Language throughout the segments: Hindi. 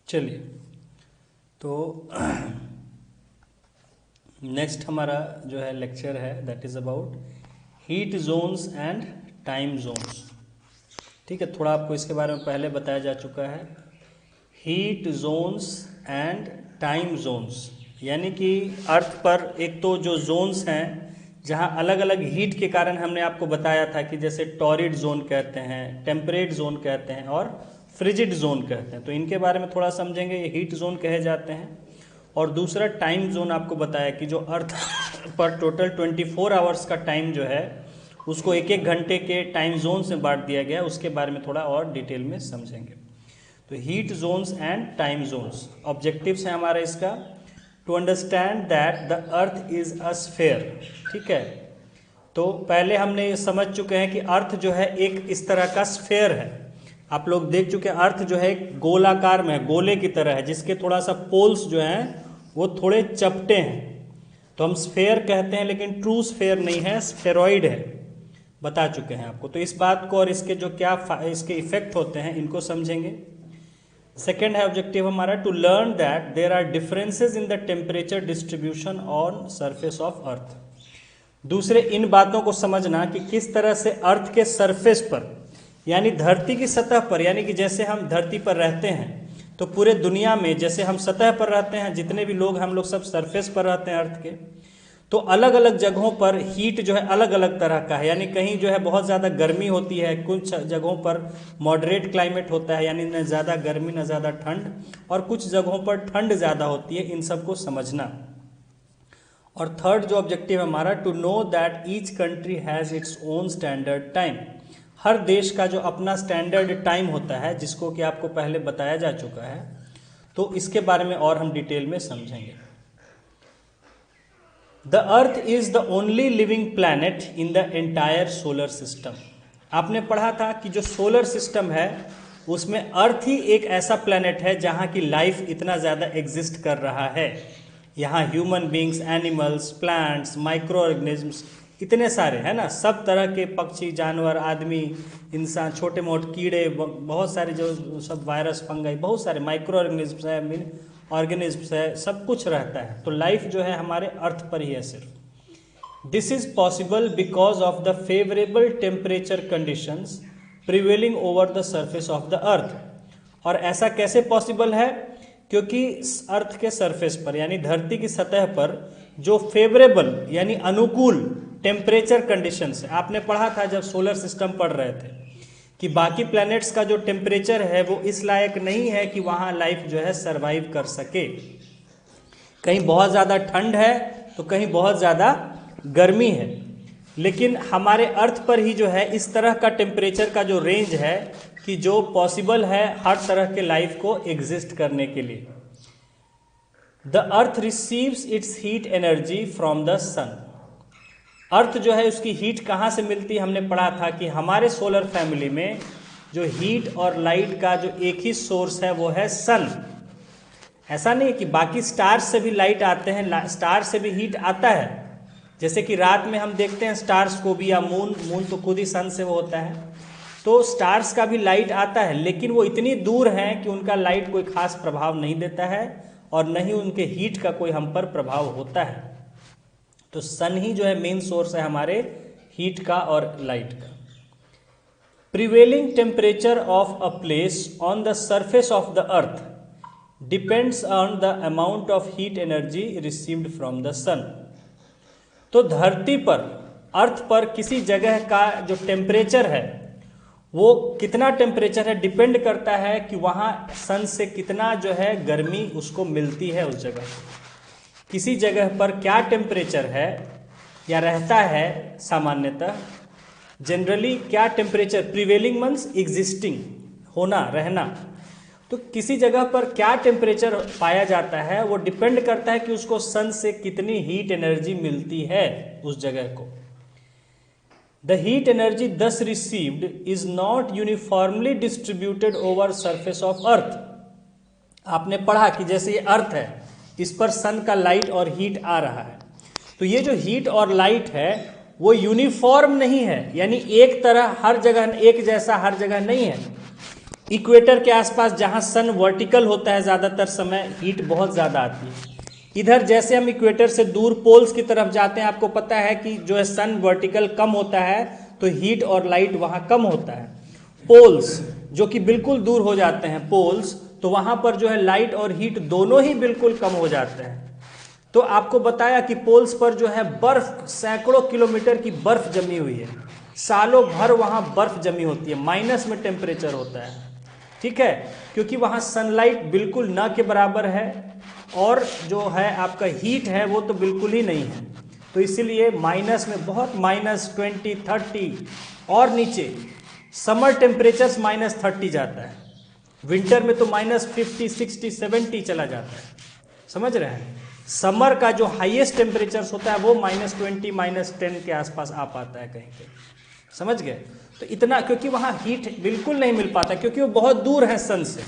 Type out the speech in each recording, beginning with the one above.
चलिए, तो नेक्स्ट हमारा जो है लेक्चर है that is about heat zones and time Jones. ठीक है, थोड़ा आपको इसके बारे में पहले बताया जा चुका है। Heat zones and time Jones यानी कि अर्थ पर एक तो जो जोन्स हैं जहां अलग अलग हीट के कारण हमने आपको बताया था कि जैसे टॉरिड जोन कहते हैं, टेम्परेट जोन कहते हैं और फ्रिजिड जोन कहते हैं। तो इनके बारे में थोड़ा समझेंगे, ये हीट जोन कहे जाते हैं। और दूसरा टाइम जोन आपको बताया कि जो अर्थ पर टोटल 24 आवर्स का टाइम जो है उसको एक एक घंटे के टाइम जोन से बांट दिया गया, उसके बारे में थोड़ा और डिटेल में समझेंगे। तो heat zones and time zones objectives है हमारा इसका, to understand that the earth is a sphere. ठीक है, तो पहले हमने ये समझ चुके हैं कि अर्थ जो है एक इस तरह का स्फेयर है। आप लोग देख चुके हैं अर्थ जो है एक गोलाकार में है, गोले की तरह है, जिसके थोड़ा सा पोल्स जो हैं वो थोड़े चपटे हैं। तो हम स्फेयर कहते हैं, लेकिन ट्रू स्फेयर नहीं है, स्फेरॉइड है, बता चुके हैं आपको। तो इस बात को और इसके जो क्या इसके इफेक्ट होते हैं इनको समझेंगे। सेकेंड है ऑब्जेक्टिव हमारा, to learn that there are differences in the temperature distribution on surface of earth. दूसरे इन बातों को समझना कि किस तरह से अर्थ के सरफेस पर यानी धरती की सतह पर, यानी कि जैसे हम धरती पर रहते हैं तो पूरे दुनिया में जैसे हम सतह पर रहते हैं, जितने भी लोग हम लोग सब सरफेस पर रहते हैं अर्थ के, तो अलग अलग जगहों पर हीट जो है अलग अलग तरह का है। यानी कहीं जो है बहुत ज़्यादा गर्मी होती है, कुछ जगहों पर मॉडरेट क्लाइमेट होता है, यानी न ज़्यादा गर्मी न ज़्यादा ठंड, और कुछ जगहों पर ठंड ज़्यादा होती है। इन सबको समझना। और थर्ड जो ऑब्जेक्टिव है हमारा, to know that each country has its own standard time. हर देश का जो अपना स्टैंडर्ड टाइम होता है, जिसको कि आपको पहले बताया जा चुका है, तो इसके बारे में और हम डिटेल में समझेंगे। The earth is the only living planet in the entire solar system. आपने पढ़ा था कि जो सोलर सिस्टम है उसमें अर्थ ही एक ऐसा प्लैनेट है जहाँ की लाइफ इतना ज़्यादा एग्जिस्ट कर रहा है। यहाँ human beings, animals, plants, micro organisms इतने सारे हैं ना, सब तरह के पक्षी, जानवर, आदमी, इंसान, छोटे मोटे कीड़े, बहुत सारे जो सब वायरस, फंगाई, बहुत सारे माइक्रो ऑर्गेनिजम्स है, ऑर्गेनिजम्स है, सब कुछ रहता है। तो लाइफ जो है हमारे अर्थ पर ही है सिर्फ। This is possible because of the favourable temperature conditions prevailing over the surface of the अर्थ। और ऐसा कैसे पॉसिबल है? क्योंकि अर्थ के सरफेस पर यानी धरती की सतह पर जो फेवरेबल यानी अनुकूल टेम्परेचर कंडीशंस है, आपने पढ़ा था जब सोलर सिस्टम पढ़ रहे थे कि बाकी प्लैनेट्स का जो टेम्परेचर है वो इस लायक नहीं है कि वहाँ लाइफ जो है सरवाइव कर सके। कहीं बहुत ज़्यादा ठंड है तो कहीं बहुत ज़्यादा गर्मी है, लेकिन हमारे अर्थ पर ही जो है इस तरह का टेम्परेचर का जो रेंज है कि जो पॉसिबल है हर तरह के लाइफ को एग्जिस्ट करने के लिए। The earth receives its heat energy from the sun. Earth जो है उसकी हीट कहाँ से मिलती है? हमने पढ़ा था कि हमारे सोलर फैमिली में जो हीट और लाइट का जो एक ही सोर्स है वो है सन। ऐसा नहीं कि बाकी स्टार्स से भी लाइट आते हैं, स्टार से भी हीट आता है। जैसे कि रात में हम देखते हैं स्टार्स को भी, या मून तो खुद ही सन से वो होता है, तो स्टार्स का भी लाइट आता है, लेकिन वो इतनी दूर हैं कि उनका लाइट कोई खास प्रभाव नहीं देता है और न ही उनके हीट का कोई हम पर प्रभाव होता है। तो सन ही जो है मेन सोर्स है हमारे हीट का और लाइट का। Prevailing temperature of a place on the surface of the earth depends on the amount of heat energy received from the sun. तो धरती पर, अर्थ पर किसी जगह का जो टेम्परेचर है वो कितना टेम्परेचर है डिपेंड करता है कि वहाँ सन से कितना जो है गर्मी उसको मिलती है उस जगह। किसी जगह पर क्या टेम्परेचर है या रहता है, सामान्यतः जनरली क्या टेम्परेचर, प्रिवेलिंग मीन्स एग्जिस्टिंग, होना, रहना। तो किसी जगह पर क्या टेम्परेचर पाया जाता है वो डिपेंड करता है कि उसको सन से कितनी हीट एनर्जी मिलती है उस जगह को। द हीट एनर्जी दस received is not uniformly distributed over surface of अर्थ। आपने पढ़ा कि जैसे ये अर्थ है, इस पर सन का लाइट और हीट आ रहा है, तो ये जो हीट और लाइट है वो यूनिफॉर्म नहीं है, यानी एक तरह हर जगह, एक जैसा हर जगह नहीं है। इक्वेटर के आसपास जहाँ सन वर्टिकल होता है ज़्यादातर समय हीट बहुत ज़्यादा आती है। इधर जैसे हम इक्वेटर से दूर पोल्स की तरफ जाते हैं, आपको पता है कि जो है सन वर्टिकल कम होता है तो हीट और लाइट वहाँ कम होता है। पोल्स जो कि बिल्कुल दूर हो जाते हैं पोल्स, तो वहाँ पर जो है लाइट और हीट दोनों ही बिल्कुल कम हो जाते हैं। तो आपको बताया कि पोल्स पर जो है बर्फ, सैकड़ों किलोमीटर की बर्फ जमी हुई है, सालों भर वहाँ बर्फ जमी होती है, माइनस में टेम्परेचर होता है, ठीक है, क्योंकि वहाँ सनलाइट बिल्कुल न के बराबर है और जो है आपका हीट है वो तो बिल्कुल ही नहीं है। तो इसीलिए माइनस में बहुत -20, 30 और नीचे समर टेम्परेचर्स -30 जाता है, विंटर में तो -50, 60, 70 चला जाता है। समझ रहे हैं? समर का जो हाईएस्ट टेम्परेचर्स होता है वो -20, -10 के आसपास आ पाता है कहीं कहीं। समझ गए? तो इतना, क्योंकि वहाँ हीट बिल्कुल नहीं मिल पाता क्योंकि वो बहुत दूर है सन से।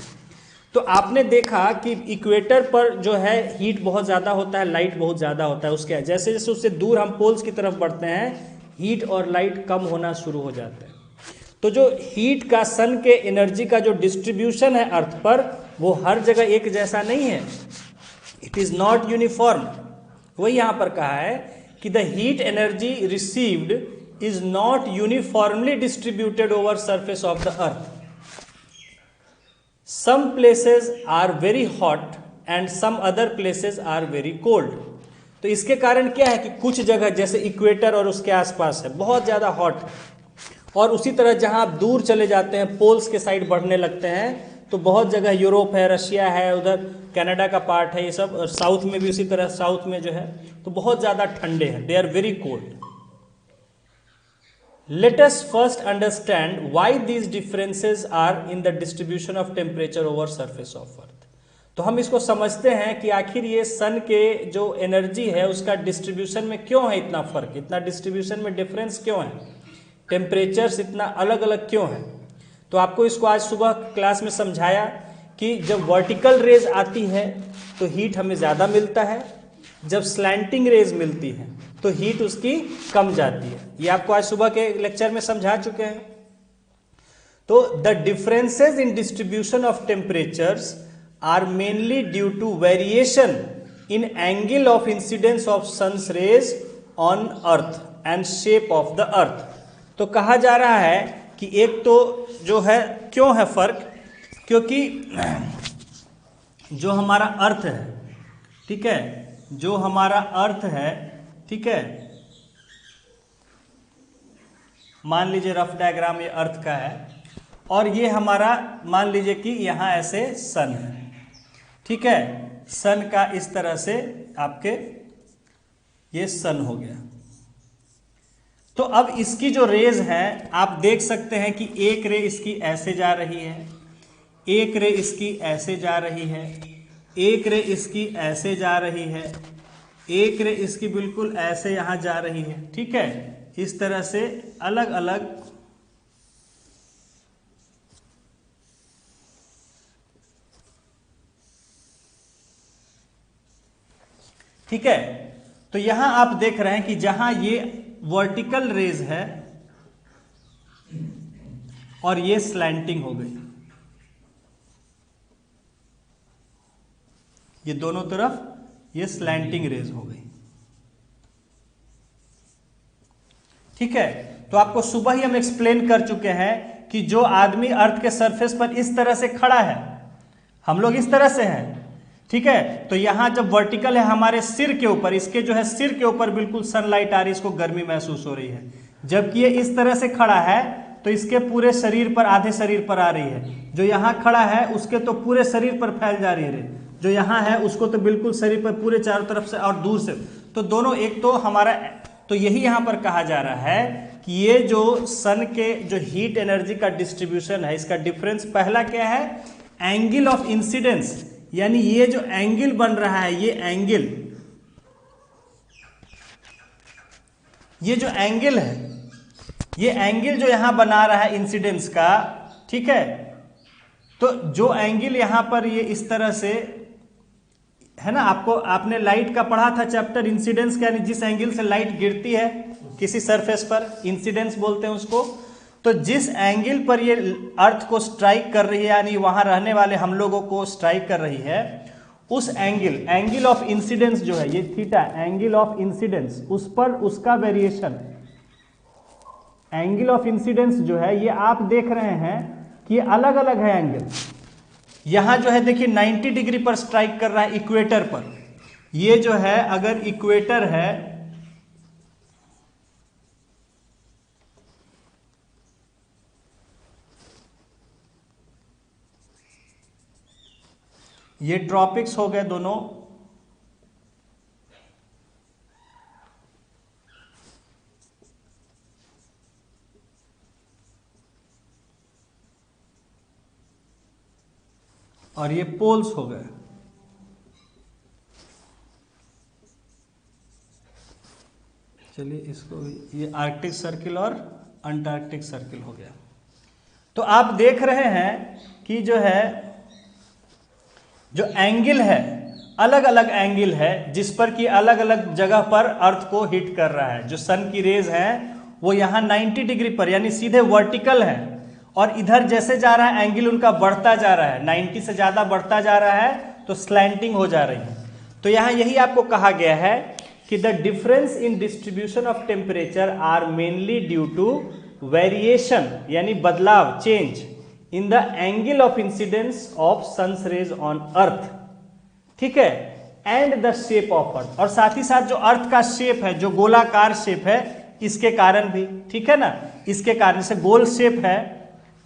तो आपने देखा कि इक्वेटर पर जो है हीट बहुत ज़्यादा होता है, लाइट बहुत ज़्यादा होता है। उसके जैसे जैसे उससे दूर हम पोल्स की तरफ बढ़ते हैं, हीट और लाइट कम होना शुरू हो जाते हैं। तो जो हीट का, सन के एनर्जी का जो डिस्ट्रीब्यूशन है अर्थ पर, वो हर जगह एक जैसा नहीं है। It is not uniform. वही यहाँ पर कहा है कि the heat energy received is not uniformly distributed over surface of the earth. Some places are very hot and some other places are very cold। तो इसके कारण क्या है कि कुछ जगह जैसे इक्वेटर और उसके आसपास है बहुत ज़्यादा हॉट, और उसी तरह जहाँ आप दूर चले जाते हैं पोल्स के साइड बढ़ने लगते हैं तो बहुत जगह यूरोप है, रशिया है, उधर कनाडा का पार्ट है, ये सब, और साउथ में भी उसी तरह, साउथ में जो है तो बहुत ज़्यादा ठंडे हैं, they are very cold. Let us first understand why these differences are in the distribution of temperature over surface of earth। तो हम इसको समझते हैं कि आखिर ये सन के जो एनर्जी है उसका डिस्ट्रीब्यूशन में क्यों है इतना फर्क, इतना डिस्ट्रीब्यूशन में डिफरेंस क्यों है, टेम्परेचर्स इतना अलग अलग क्यों है। तो आपको इसको आज सुबह क्लास में समझाया कि जब वर्टिकल रेज आती है तो हीट हमें ज़्यादा मिलता है, जब स्लैंटिंग रेज मिलती है तो हीट उसकी कम जाती है। ये आपको आज सुबह के लेक्चर में समझा चुके हैं। तो the differences in distribution of temperatures are mainly due to variation in angle of incidence of sun's rays on earth and shape of the earth. तो कहा जा रहा है कि एक तो जो है क्यों है फर्क, क्योंकि जो हमारा अर्थ है, ठीक है, जो हमारा अर्थ है, ठीक है, मान लीजिए रफ डायग्राम ये अर्थ का है और ये हमारा मान लीजिए कि यहाँ ऐसे सन है, ठीक है, सन का इस तरह से आपके ये सन हो गया। तो अब इसकी जो रेज है आप देख सकते हैं कि एक रे इसकी ऐसे जा रही है, एक रे इसकी ऐसे जा रही है, एक रे इसकी ऐसे जा रही है, एक रे इसकी बिल्कुल ऐसे यहाँ जा रही है, ठीक है, इस तरह से अलग अलग ठीक है। तो यहां आप देख रहे हैं कि जहां ये वर्टिकल रेज है और ये स्लैंटिंग हो गई, ये दोनों तरफ ये स्लैंटिंग रेज हो गई, ठीक है। तो आपको सुबह ही हम एक्सप्लेन कर चुके हैं कि जो आदमी अर्थ के सरफेस पर इस तरह से खड़ा है, हम लोग इस तरह से हैं, ठीक है, तो यहां जब वर्टिकल है हमारे सिर के ऊपर, इसके जो है सिर के ऊपर बिल्कुल सनलाइट आ रही है, इसको गर्मी महसूस हो रही है। जबकि ये इस तरह से खड़ा है तो इसके पूरे शरीर पर, आधे शरीर पर आ रही है। जो यहाँ खड़ा है उसके तो पूरे शरीर पर फैल जा रही है, जो यहाँ है उसको तो बिल्कुल शरीर पर पूरे चारों तरफ से और दूर से। तो दोनों एक तो हमारा, तो यही यहाँ पर कहा जा रहा है कि ये जो सन के जो हीट एनर्जी का डिस्ट्रीब्यूशन है, इसका डिफरेंस पहला क्या है, एंगल ऑफ इंसिडेंस, यानी ये जो एंगल बन रहा है, ये एंगल, ये जो एंगल है, ये एंगल जो यहां बना रहा है इंसिडेंस का, ठीक है, तो जो एंगल यहां पर ये इस तरह से है ना, आपने लाइट का पढ़ा था चैप्टर इंसिडेंस का, यानी जिस एंगल से लाइट गिरती है किसी सरफेस पर, इंसिडेंस बोलते हैं उसको। तो जिस एंगल पर ये अर्थ को स्ट्राइक कर रही है, यानी वहां रहने वाले हम लोगों को स्ट्राइक कर रही है, उस एंगल ऑफ इंसिडेंस जो है ये थीटा, एंगल ऑफ इंसिडेंस, उस पर उसका वेरिएशन, एंगल ऑफ इंसिडेंस जो है ये आप देख रहे हैं कि ये अलग अलग है एंगल। यहां जो है देखिए 90 डिग्री पर स्ट्राइक कर रहा है इक्वेटर पर। ये जो है अगर इक्वेटर है, ये ट्रॉपिक्स हो गए दोनों, और ये पोल्स हो गए। चलिए इसको भी, ये आर्कटिक सर्किल और अंटार्कटिक सर्किल हो गया। तो आप देख रहे हैं कि जो है जो एंगल है, अलग अलग एंगल है जिस पर कि अलग अलग जगह पर अर्थ को हिट कर रहा है। जो सन की रेज है वो यहाँ 90 डिग्री पर यानी सीधे वर्टिकल है, और इधर जैसे जा रहा है एंगल उनका बढ़ता जा रहा है, 90 से ज्यादा बढ़ता जा रहा है तो स्लैंटिंग हो जा रही है। तो यहाँ यही आपको कहा गया है कि the difference in distribution of temperature are mainly due to variation, यानी बदलाव, change in the angle of incidence of sun's rays on earth, ठीक है, and the shape of earth, और साथ ही साथ जो अर्थ का शेप है, जो गोलाकार शेप है, इसके कारण भी, ठीक है ना, इसके कारण से गोल शेप है,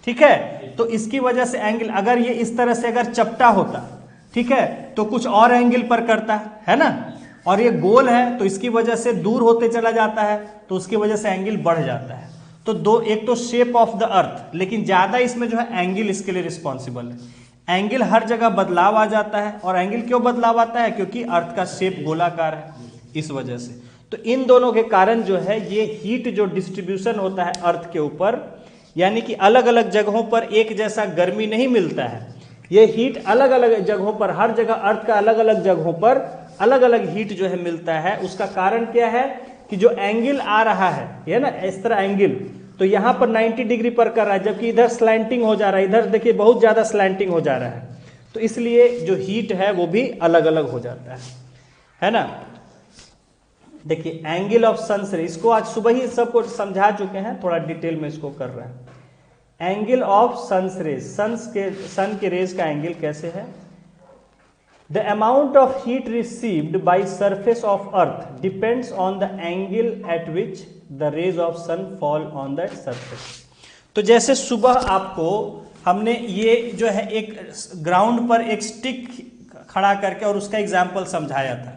ठीक है, तो इसकी वजह से एंगल, अगर ये इस तरह से अगर चपटा होता, ठीक है, तो कुछ और एंगल पर करता है ना, और ये गोल है तो इसकी वजह से दूर होते चला जाता है, तो उसकी वजह से एंगल बढ़ जाता है। तो दो, एक तो शेप ऑफ द अर्थ, लेकिन ज्यादा इसमें जो है एंगल इसके लिए रिस्पॉन्सिबल है। एंगल हर जगह बदलाव आ जाता है, और एंगल क्यों बदलाव आता है, क्योंकि अर्थ का शेप गोलाकार है, इस वजह से। तो इन दोनों के कारण जो है ये हीट जो डिस्ट्रीब्यूशन होता है अर्थ के ऊपर, यानी कि अलग अलग जगहों पर एक जैसा गर्मी नहीं मिलता है, ये हीट अलग अलग जगहों पर, हर जगह अर्थ का अलग अलग जगहों पर अलग अलग हीट जो है मिलता है। उसका कारण क्या है कि जो एंगल आ रहा है, ये ना इस तरह एंगल, तो यहाँ पर 90 डिग्री पर कर रहा है, जबकि इधर स्लैंटिंग हो जा रहा है, इधर देखिए बहुत ज्यादा स्लैंटिंग हो जा रहा है, तो इसलिए जो हीट है वो भी अलग अलग हो जाता है ना। देखिए एंगल ऑफ सन्स रे, इसको आज सुबह ही सबको समझा चुके हैं, थोड़ा डिटेल में इसको कर रहे हैं। एंगल ऑफ सन्स रेज, सन के रेज का एंगल कैसे है। The amount of heat received by surface of earth depends on the angle at which the rays of sun fall on that surface। तो जैसे सुबह आपको हमने ये जो है एक ग्राउंड पर एक स्टिक खड़ा करके और उसका एग्जाम्पल समझाया था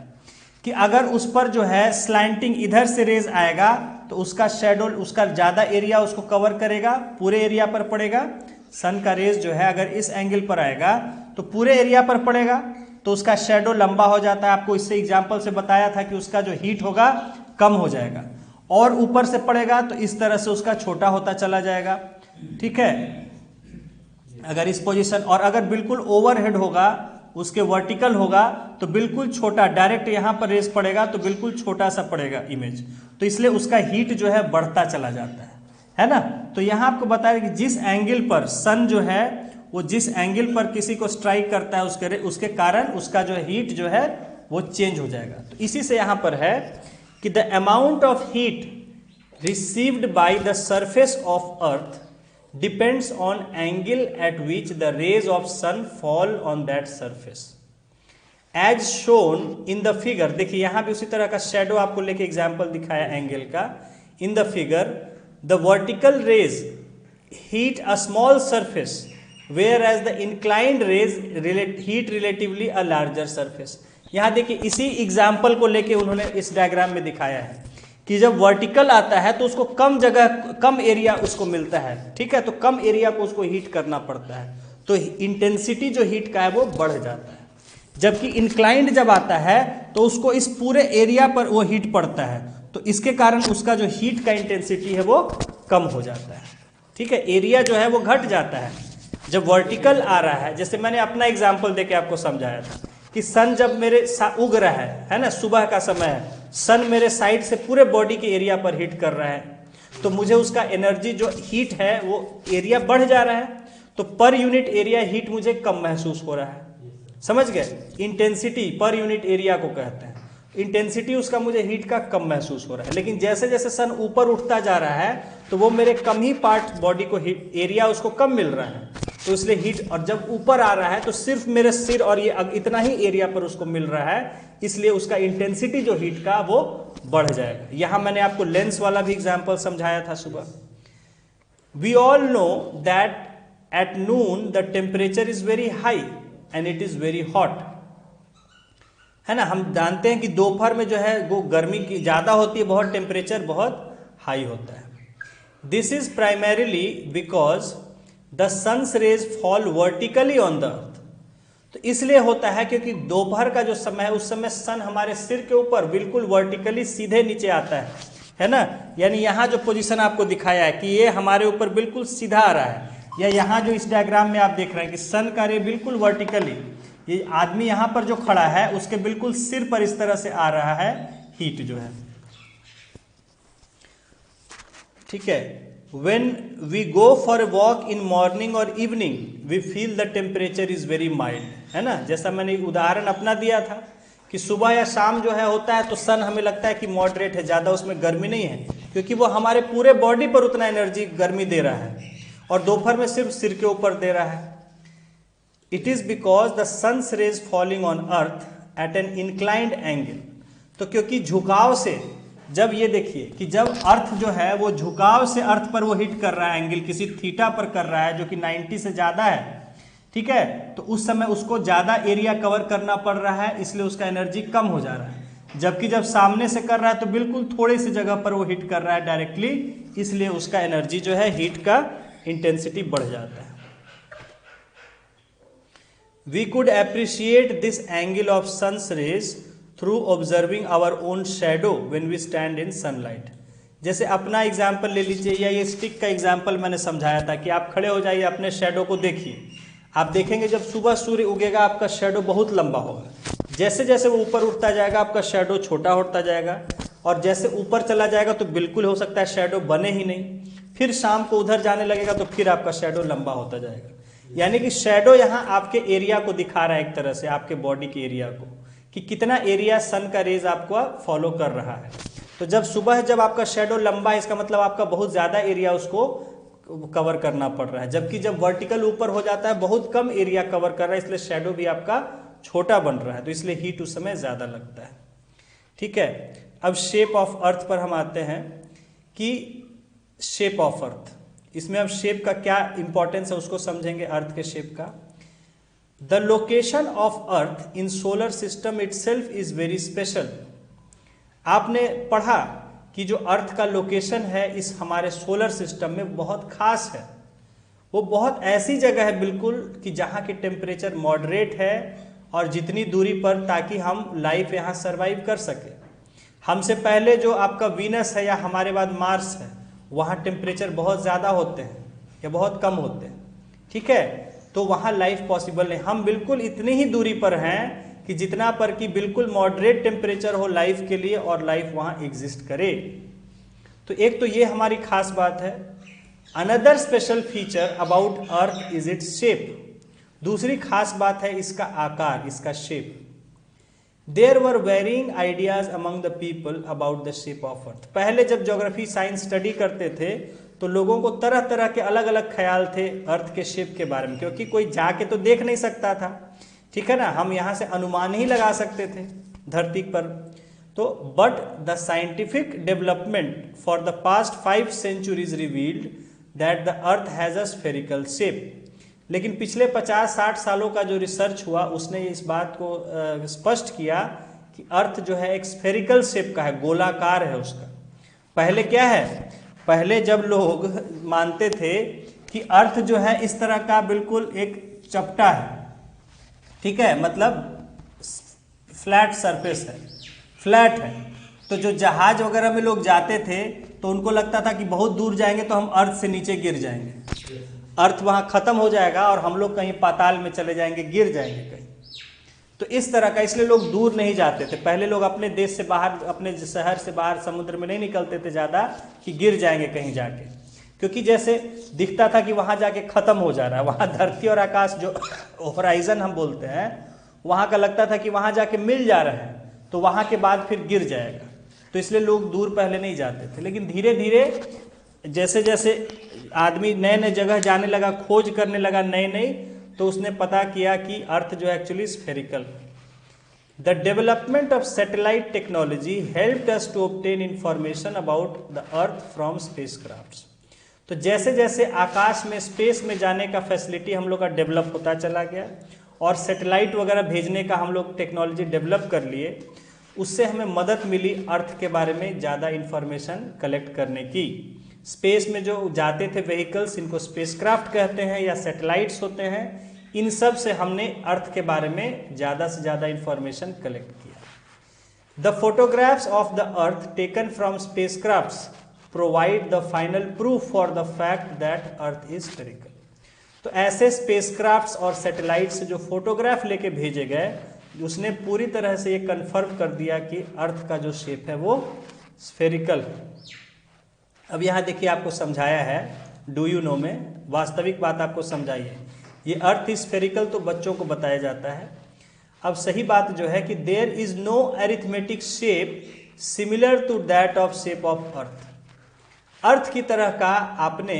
कि अगर उस पर जो है स्लैंटिंग इधर से रेज आएगा तो उसका शेडो, उसका ज़्यादा एरिया उसको कवर करेगा, पूरे एरिया पर पड़ेगा। सन का रेज जो है अगर इस एंगल पर आएगा तो पूरे एरिया पर पड़ेगा, तो उसका शेडो लंबा हो जाता है। आपको इससे एग्जाम्पल से बताया था कि उसका जो हीट होगा कम हो जाएगा, और ऊपर से पड़ेगा तो इस तरह से उसका छोटा होता चला जाएगा, ठीक है, अगर इस पोजीशन। और अगर बिल्कुल ओवरहेड होगा, उसके वर्टिकल होगा, तो बिल्कुल छोटा, डायरेक्ट यहाँ पर रेस पड़ेगा तो बिल्कुल छोटा सा पड़ेगा इमेज, तो इसलिए उसका हीट जो है बढ़ता चला जाता है ना। तो यहाँ आपको बताया कि जिस एंगल पर सन जो है वो जिस एंगल पर किसी को स्ट्राइक करता है उसके कारण उसका जो हीट जो है वो चेंज हो जाएगा। तो इसी से यहाँ पर है कि the amount of heat received by the surface of earth depends on angle at which the rays of sun fall on that surface as shown in the figure. देखिए यहाँ भी उसी तरह का शेडो आपको लेके एग्जाम्पल दिखाया एंगल का। In the figure the vertical rays heat a small surface whereas the inclined rays heat relatively a larger surface। यहाँ देखिए इसी एग्जाम्पल को लेके उन्होंने इस डायग्राम में दिखाया है कि जब वर्टिकल आता है तो उसको कम जगह, कम एरिया उसको मिलता है, ठीक है, तो कम एरिया को उसको हीट करना पड़ता है, तो इंटेंसिटी जो हीट का है वो बढ़ जाता है। जबकि इंक्लाइंड जब आता है तो उसको इस पूरे एरिया पर वो हीट पड़ता है, तो इसके कारण उसका जो हीट का इंटेंसिटी है वो कम हो जाता है, ठीक है, एरिया जो है वो घट जाता है जब वर्टिकल आ रहा है। जैसे मैंने अपना एग्जांपल देके आपको समझाया था कि सन जब मेरे उग रहा है ना, सुबह का समय है, सन मेरे साइड से पूरे बॉडी के एरिया पर हिट कर रहा है, तो मुझे उसका एनर्जी जो हीट है वो एरिया बढ़ जा रहा है, तो पर यूनिट एरिया हीट मुझे कम महसूस हो रहा है। समझ गए? इंटेंसिटी पर यूनिट एरिया को कहते हैं। इंटेंसिटी उसका मुझे हीट का कम महसूस हो रहा है, लेकिन जैसे जैसे सन ऊपर उठता जा रहा है तो वो मेरे कम ही पार्ट बॉडी को हीट एरिया उसको कम मिल रहा है, तो इसलिए हीट, और जब ऊपर आ रहा है तो सिर्फ मेरे सिर और ये इतना ही एरिया पर उसको मिल रहा है, इसलिए उसका इंटेंसिटी जो हीट का वो बढ़ जाएगा। यहां मैंने आपको लेंस वाला भी एग्जाम्पल समझाया था सुबह। We all know that at noon the temperature is very high and it is very hot, है ना। हम जानते हैं कि दोपहर में जो है वो गर्मी की ज्यादा होती है, बहुत टेम्परेचर बहुत हाई होता है। This is primarily because the sun's rays fall vertically on the earth. तो इसलिए होता है क्योंकि दोपहर का जो समय है उस समय सन हमारे सिर के ऊपर बिल्कुल वर्टिकली सीधे नीचे आता है ना। यानी यहाँ जो पोजीशन आपको दिखाया है कि ये हमारे ऊपर बिल्कुल सीधा आ रहा है, या यहाँ जो इस डायग्राम में आप देख रहे हैं कि सन का रे बिल्कुल वर्टिकली, ये आदमी यहाँ पर जो खड़ा है उसके बिल्कुल सिर पर इस तरह से आ रहा है हीट जो है, ठीक है। When we go for a walk in morning or evening, we feel the temperature is very mild, है ना। जैसा मैंने उदाहरण अपना दिया था कि सुबह या शाम जो है होता है तो सन हमें लगता है कि मॉडरेट है, ज़्यादा उसमें गर्मी नहीं है, क्योंकि वो हमारे पूरे बॉडी पर उतना एनर्जी गर्मी दे रहा है, और दोपहर में सिर्फ सिर के ऊपर दे रहा है। It is because the sun's rays falling on earth at an inclined angle. तो क्योंकि झुकाव से, जब ये देखिए कि जब अर्थ जो है वो झुकाव से अर्थ पर वो हिट कर रहा है, एंगल किसी थीटा पर कर रहा है जो कि 90 से ज़्यादा है, ठीक है, तो उस समय उसको ज़्यादा एरिया कवर करना पड़ रहा है, इसलिए उसका एनर्जी कम हो जा रहा है। जबकि जब सामने से कर रहा है तो बिल्कुल थोड़ी सी जगह पर वो हिट कर रहा है डायरेक्टली, इसलिए उसका एनर्जी जो है हीट का इंटेंसिटी बढ़ जाता है। We could appreciate this angle of sun's rays through observing our own shadow when we stand in sunlight. जैसे अपना एग्जाम्पल ले लीजिए, या ये स्टिक का एग्जाम्पल मैंने समझाया था कि आप खड़े हो जाइए, अपने शेडो को देखिए। आप देखेंगे जब सुबह सूर्य उगेगा आपका शेडो बहुत लंबा होगा, जैसे जैसे वो ऊपर उठता जाएगा आपका शेडो छोटा होता जाएगा, और जैसे ऊपर चला जाएगा तो बिल्कुल हो सकता है शेडो बने ही नहीं, फिर शाम को उधर जाने लगेगा तो फिर आपका शेडो लंबा होता जाएगा। यानी कि शेडो यहाँ आपके एरिया को दिखा रहा है, एक तरह से आपके बॉडी के एरिया को, कि कितना एरिया सन का रेज आपको फॉलो कर रहा है। तो जब सुबह जब आपका शेडो लंबा है, इसका मतलब आपका बहुत ज़्यादा एरिया उसको कवर करना पड़ रहा है, जबकि जब वर्टिकल ऊपर हो जाता है बहुत कम एरिया कवर कर रहा है, इसलिए शेडो भी आपका छोटा बन रहा है, तो इसलिए हीट उस समय ज़्यादा लगता है, ठीक है। अब शेप ऑफ अर्थ पर हम आते हैं कि शेप ऑफ अर्थ, इसमें अब शेप का क्या इंपॉर्टेंस है उसको समझेंगे, अर्थ के शेप का। The location of earth in solar system itself is very special. आपने पढ़ा कि जो अर्थ का लोकेशन है इस हमारे सोलर सिस्टम में बहुत खास है, वो बहुत ऐसी जगह है बिल्कुल कि जहाँ की टेम्परेचर मॉडरेट है, और जितनी दूरी पर ताकि हम लाइफ यहाँ सरवाइव कर सके। हमसे पहले जो आपका वीनस है या हमारे बाद मार्स है, वहाँ टेम्परेचर बहुत ज़्यादा होते हैं या बहुत कम होते हैं, ठीक है, तो वहाँ लाइफ पॉसिबल नहीं। हम बिल्कुल इतनी ही दूरी पर हैं कि जितना पर कि बिल्कुल मॉडरेट टेम्परेचर हो लाइफ के लिए और लाइफ वहाँ एग्जिस्ट करे। तो एक तो ये हमारी खास बात है। Another special feature about earth is its shape. दूसरी खास बात है इसका आकार, इसका shape. There were varying ideas among the people about the shape of earth. पहले जब ज्योग्राफी साइंस स्टडी करते थे तो लोगों को तरह तरह के अलग अलग ख्याल थे अर्थ के शेप के बारे में, क्योंकि कोई जाके तो देख नहीं सकता था, ठीक है ना, हम यहाँ से अनुमान ही लगा सकते थे धरती पर। तो but the scientific development for the past 5 centuries revealed that the earth has a spherical shape. लेकिन पिछले 50-60 सालों का जो रिसर्च हुआ उसने इस बात को स्पष्ट किया कि अर्थ जो है एक स्फेरिकल शेप का है, गोलाकार है उसका। पहले क्या है, पहले जब लोग मानते थे कि अर्थ जो है इस तरह का बिल्कुल एक चपटा है, ठीक है, मतलब फ्लैट सरफेस है, फ्लैट है। तो जो जहाज वगैरह में लोग जाते थे तो उनको लगता था कि बहुत दूर जाएंगे तो हम अर्थ से नीचे गिर जाएंगे, अर्थ वहाँ खत्म हो जाएगा और हम लोग कहीं पाताल में चले जाएंगे, गिर जाएंगे कहीं। तो इस तरह का, इसलिए लोग दूर नहीं जाते थे। पहले लोग अपने देश से बाहर, अपने शहर से बाहर समुद्र में नहीं निकलते थे ज़्यादा कि गिर जाएंगे कहीं जाके, क्योंकि जैसे दिखता था कि वहाँ जाके ख़त्म हो जा रहा है, वहाँ धरती और आकाश जो होराइजन हम बोलते हैं, वहाँ का लगता था कि वहाँ जाके मिल जा रहा है, तो वहाँ के बाद फिर गिर जाएगा। तो इसलिए लोग दूर पहले नहीं जाते थे। लेकिन धीरे धीरे जैसे जैसे आदमी नए नए जगह जाने लगा, खोज करने लगा नई नई, तो उसने पता किया कि अर्थ जो है actually spherical. The development of satellite technology helped us to obtain information about the earth from spacecrafts. तो जैसे जैसे आकाश में, स्पेस में जाने का फैसिलिटी हम लोग का डेवलप होता चला गया और सैटेलाइट वगैरह भेजने का हम लोग टेक्नोलॉजी डेवलप कर लिए, उससे हमें मदद मिली अर्थ के बारे में ज़्यादा इंफॉर्मेशन कलेक्ट करने की। स्पेस में जो जाते थे व्हीकल्स, इनको स्पेसक्राफ्ट कहते हैं या सैटेलाइट्स होते हैं, इन सब से हमने अर्थ के बारे में ज़्यादा से ज़्यादा इंफॉर्मेशन कलेक्ट किया। The photographs of the earth taken from spacecrafts provide the final proof for the fact that earth is spherical. तो ऐसे स्पेसक्राफ्ट्स और सैटेलाइट से जो फोटोग्राफ लेके भेजे गए, उसने पूरी तरह से ये कन्फर्म कर दिया कि अर्थ का जो शेप है वो स्फेरिकल। अब यहाँ देखिए आपको समझाया है डू यू नो में, वास्तविक बात आपको समझाइए। ये अर्थ स्फेरिकल तो बच्चों को बताया जाता है। अब सही बात जो है कि there is no arithmetic shape similar to that of shape of earth. Earth की तरह का आपने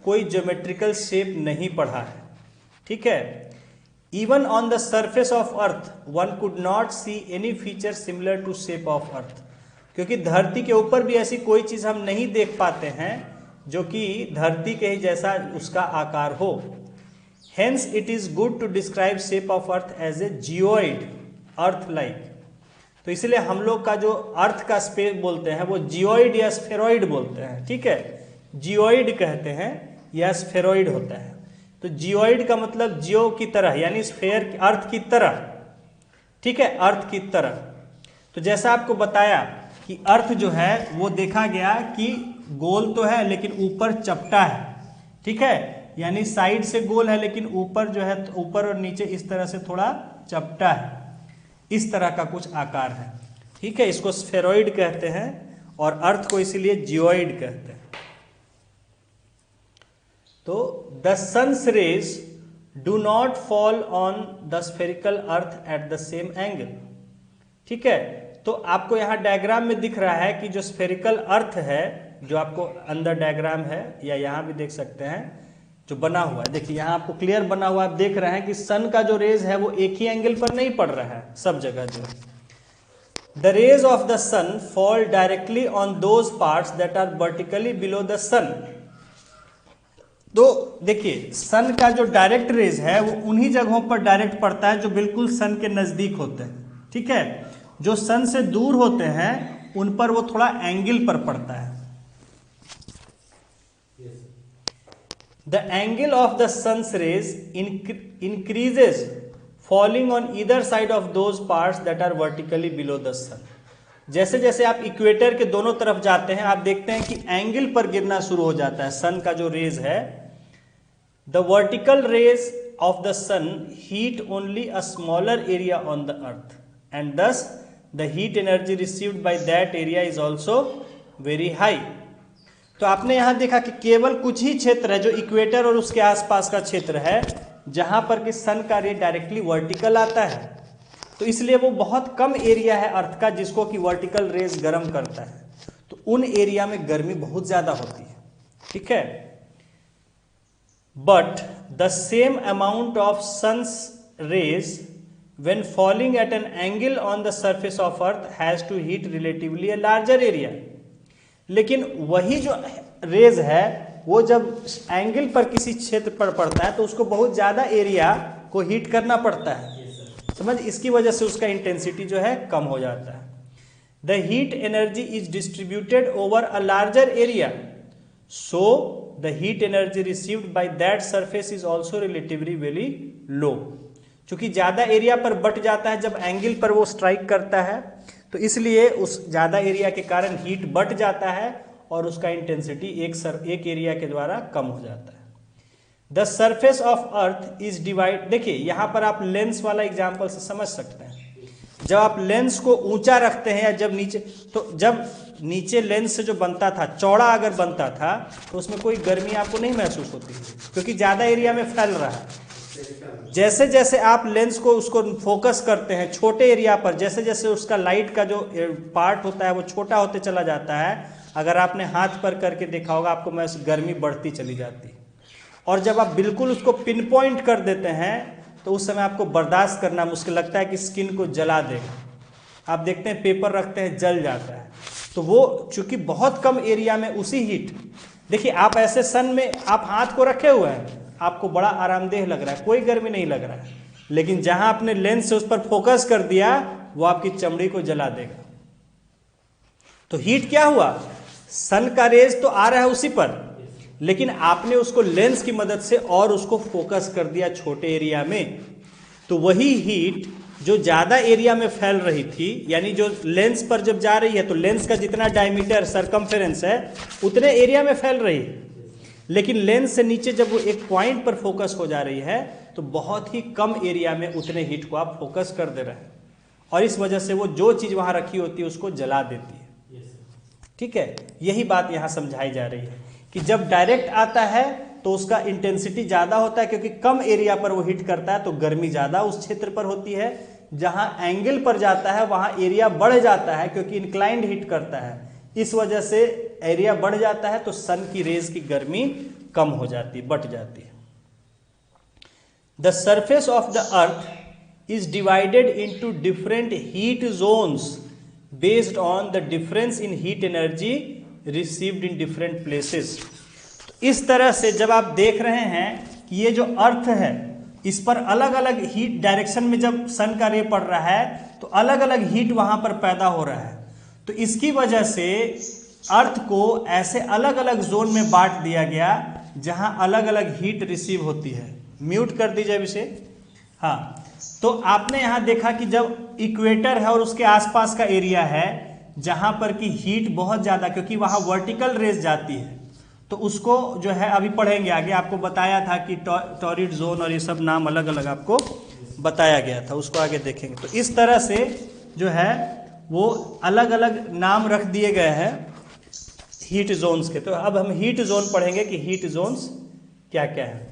कोई ज्योमेट्रिकल शेप नहीं पढ़ा है, ठीक है। Even on the surface of earth one could not see any feature similar to shape of earth, क्योंकि धरती के ऊपर भी ऐसी कोई चीज़ हम नहीं देख पाते हैं जो कि धरती के ही जैसा उसका आकार हो। Hence it is good to describe shape of earth as a geoid earth like. तो इसलिए हम लोग का जो अर्थ का स्पेस बोलते हैं वो जियोइड या स्फेरॉइड बोलते हैं, ठीक है। जियोइड कहते हैं या स्फेरॉइड होता है। तो जियोइड का मतलब जियो की तरह, यानी स्फेयर, अर्थ की तरह, ठीक है, अर्थ की तरह। तो जैसा आपको बताया कि अर्थ जो है वो देखा गया कि गोल तो है लेकिन ऊपर चपटा है, ठीक है, यानी साइड से गोल है लेकिन ऊपर जो है, ऊपर और नीचे इस तरह से थोड़ा चपटा है, इस तरह का कुछ आकार है, ठीक है। इसको स्फेरॉइड कहते हैं और अर्थ को इसीलिए जियोइड कहते हैं। तो the sun's rays do not fall on the spherical earth at the same angle, ठीक है। तो आपको यहाँ डायग्राम में दिख रहा है कि जो स्फेरिकल अर्थ है, जो आपको अंदर डायग्राम है या यहाँ भी देख सकते हैं जो बना हुआ है, देखिए यहाँ आपको क्लियर बना हुआ, आप देख रहे हैं कि सन का जो रेज है वो एक ही एंगल पर नहीं पड़ रहा है सब जगह जो है। The rays of the sun fall directly on those parts that are vertically below the sun. तो देखिए सन का जो डायरेक्ट रेज है वो उन्हीं जगहों पर डायरेक्ट पड़ता है जो बिल्कुल सन के नजदीक होते हैं, ठीक है। जो सन से दूर होते हैं उन पर वो थोड़ा एंगल पर पड़ता है। The angle of the sun's rays increases falling on either side of those parts that are vertically below the sun. जैसे जैसे आप इक्वेटर के दोनों तरफ जाते हैं, आप देखते हैं कि एंगल पर गिरना शुरू हो जाता है सन का जो रेज है। The vertical rays of the sun heat only a smaller area on the earth and thus the heat energy received by that area is also very high। तो आपने यहाँ देखा कि केवल कुछ ही क्षेत्र है जो इक्वेटर और उसके आसपास का क्षेत्र है जहां पर कि सन का रे डायरेक्टली वर्टिकल आता है। तो इसलिए वो बहुत कम एरिया है अर्थ का जिसको कि वर्टिकल रेज गर्म करता है, तो उन एरिया में गर्मी बहुत ज्यादा होती है, ठीक है। But the same amount of sun's rays when falling at an angle on the surface of earth has to heat relatively a larger area। लेकिन वही जो रेज है वो जब एंगल पर किसी क्षेत्र पर पड़ता है तो उसको बहुत ज़्यादा एरिया को हीट करना पड़ता है, समझ, इसकी वजह से उसका इंटेंसिटी जो है कम हो जाता है। The heat energy is distributed over a larger area, so the heat energy received by that surface is also relatively very low. चूंकि ज़्यादा एरिया पर बट जाता है जब एंगल पर वो स्ट्राइक करता है, तो इसलिए उस ज़्यादा एरिया के कारण हीट बट जाता है और उसका इंटेंसिटी एक एरिया के द्वारा कम हो जाता है। The surface of earth is divide, देखिए यहाँ पर आप लेंस वाला एग्जाम्पल से समझ सकते हैं। जब आप लेंस को ऊंचा रखते हैं या जब नीचे, तो जब नीचे लेंस से जो बनता था, चौड़ा अगर बनता था तो उसमें कोई गर्मी आपको नहीं महसूस होती, क्योंकि ज़्यादा एरिया में फैल रहा है। जैसे जैसे आप लेंस को उसको फोकस करते हैं छोटे एरिया पर, जैसे जैसे उसका लाइट का जो पार्ट होता है वो छोटा होते चला जाता है। अगर आपने हाथ पर करके देखा होगा, आपको महसूस गर्मी बढ़ती चली जाती है। और जब आप बिल्कुल उसको पिन पॉइंट कर देते हैं तो उस समय आपको बर्दाश्त करना मुश्किल लगता है कि स्किन को जला देगा। आप देखते हैं पेपर रखते हैं जल जाता है। तो वो चूंकि बहुत कम एरिया में उसी हीट, देखिए आप ऐसे सन में आप हाथ को रखे हुए हैं, आपको बड़ा आरामदेह लग रहा है, कोई गर्मी नहीं लग रहा है, लेकिन जहां आपने लेंस से उस पर फोकस कर दिया वो आपकी चमड़ी को जला देगा। तो हीट क्या हुआ, सन का रेज तो आ रहा है उसी पर, लेकिन आपने उसको लेंस की मदद से और उसको फोकस कर दिया छोटे एरिया में। तो वही हीट जो ज्यादा एरिया में फैल रही थी, यानी जो लेंस पर जब जा रही है तो लेंस का जितना डायमीटर सरकमफेरेंस है उतने एरिया में फैल रही है, लेकिन लेंस से नीचे जब वो एक पॉइंट पर फोकस हो जा रही है तो बहुत ही कम एरिया में उतने हीट को आप फोकस कर दे रहे हैं, और इस वजह से वो जो चीज वहां रखी होती है उसको जला देती है। ठीक है, यही बात यहां समझाई जा रही है कि जब डायरेक्ट आता है तो उसका इंटेंसिटी ज्यादा होता है, क्योंकि कम एरिया पर वो हिट करता है तो गर्मी ज्यादा उस क्षेत्र पर होती है। जहां एंगल पर जाता है वहां एरिया बढ़ जाता है, क्योंकि इंक्लाइंड हिट करता है, इस वजह से एरिया बढ़ जाता है तो सन की रेज की गर्मी कम हो जाती है, बढ़ जाती है। The surface of the earth is divided into different heat zones based on the difference in heat energy received in different places. इस तरह से जब आप देख रहे हैं कि ये जो अर्थ है इस पर अलग अलग हीट डायरेक्शन में जब सन का रे पड़ रहा है तो अलग अलग हीट वहां पर पैदा हो रहा है, तो इसकी वजह से अर्थ को ऐसे अलग अलग जोन में बांट दिया गया जहां अलग अलग हीट रिसीव होती है। म्यूट कर दीजिए इसे। हाँ, तो आपने यहां देखा कि जब इक्वेटर है और उसके आसपास का एरिया है जहां पर की हीट बहुत ज्यादा, क्योंकि वहां वर्टिकल रेज जाती है, तो उसको जो है अभी पढ़ेंगे आगे, आपको बताया था कि टॉरिड जोन और ये सब नाम अलग अलग आपको बताया गया था, उसको आगे देखेंगे। तो इस तरह से जो है वो अलग अलग नाम रख दिए गए हैं हीट जोन्स के। तो अब हम हीट जोन पढ़ेंगे कि हीट जोन्स क्या क्या है।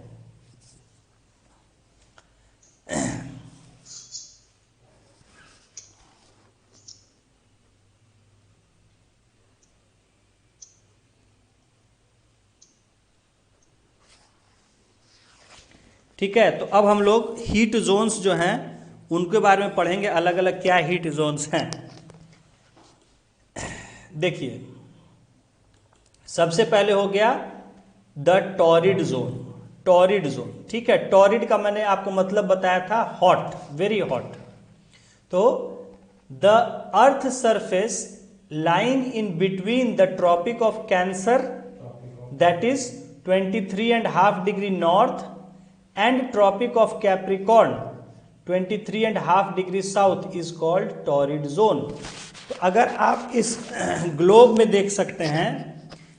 ठीक है, तो अब हम लोग हीट जोन्स जो हैं उनके बारे में पढ़ेंगे, अलग अलग क्या हीट जोन्स हैं। देखिए, सबसे पहले हो गया the torrid zone. Torrid zone, ठीक है, टॉरिड का मैंने आपको मतलब बताया था हॉट, वेरी हॉट। तो the earth surface lying in between the tropic of Cancer that is 23.5 degree north and tropic of Capricorn 23.5 degree south is called torrid zone. तो अगर आप इस ग्लोब में देख सकते हैं,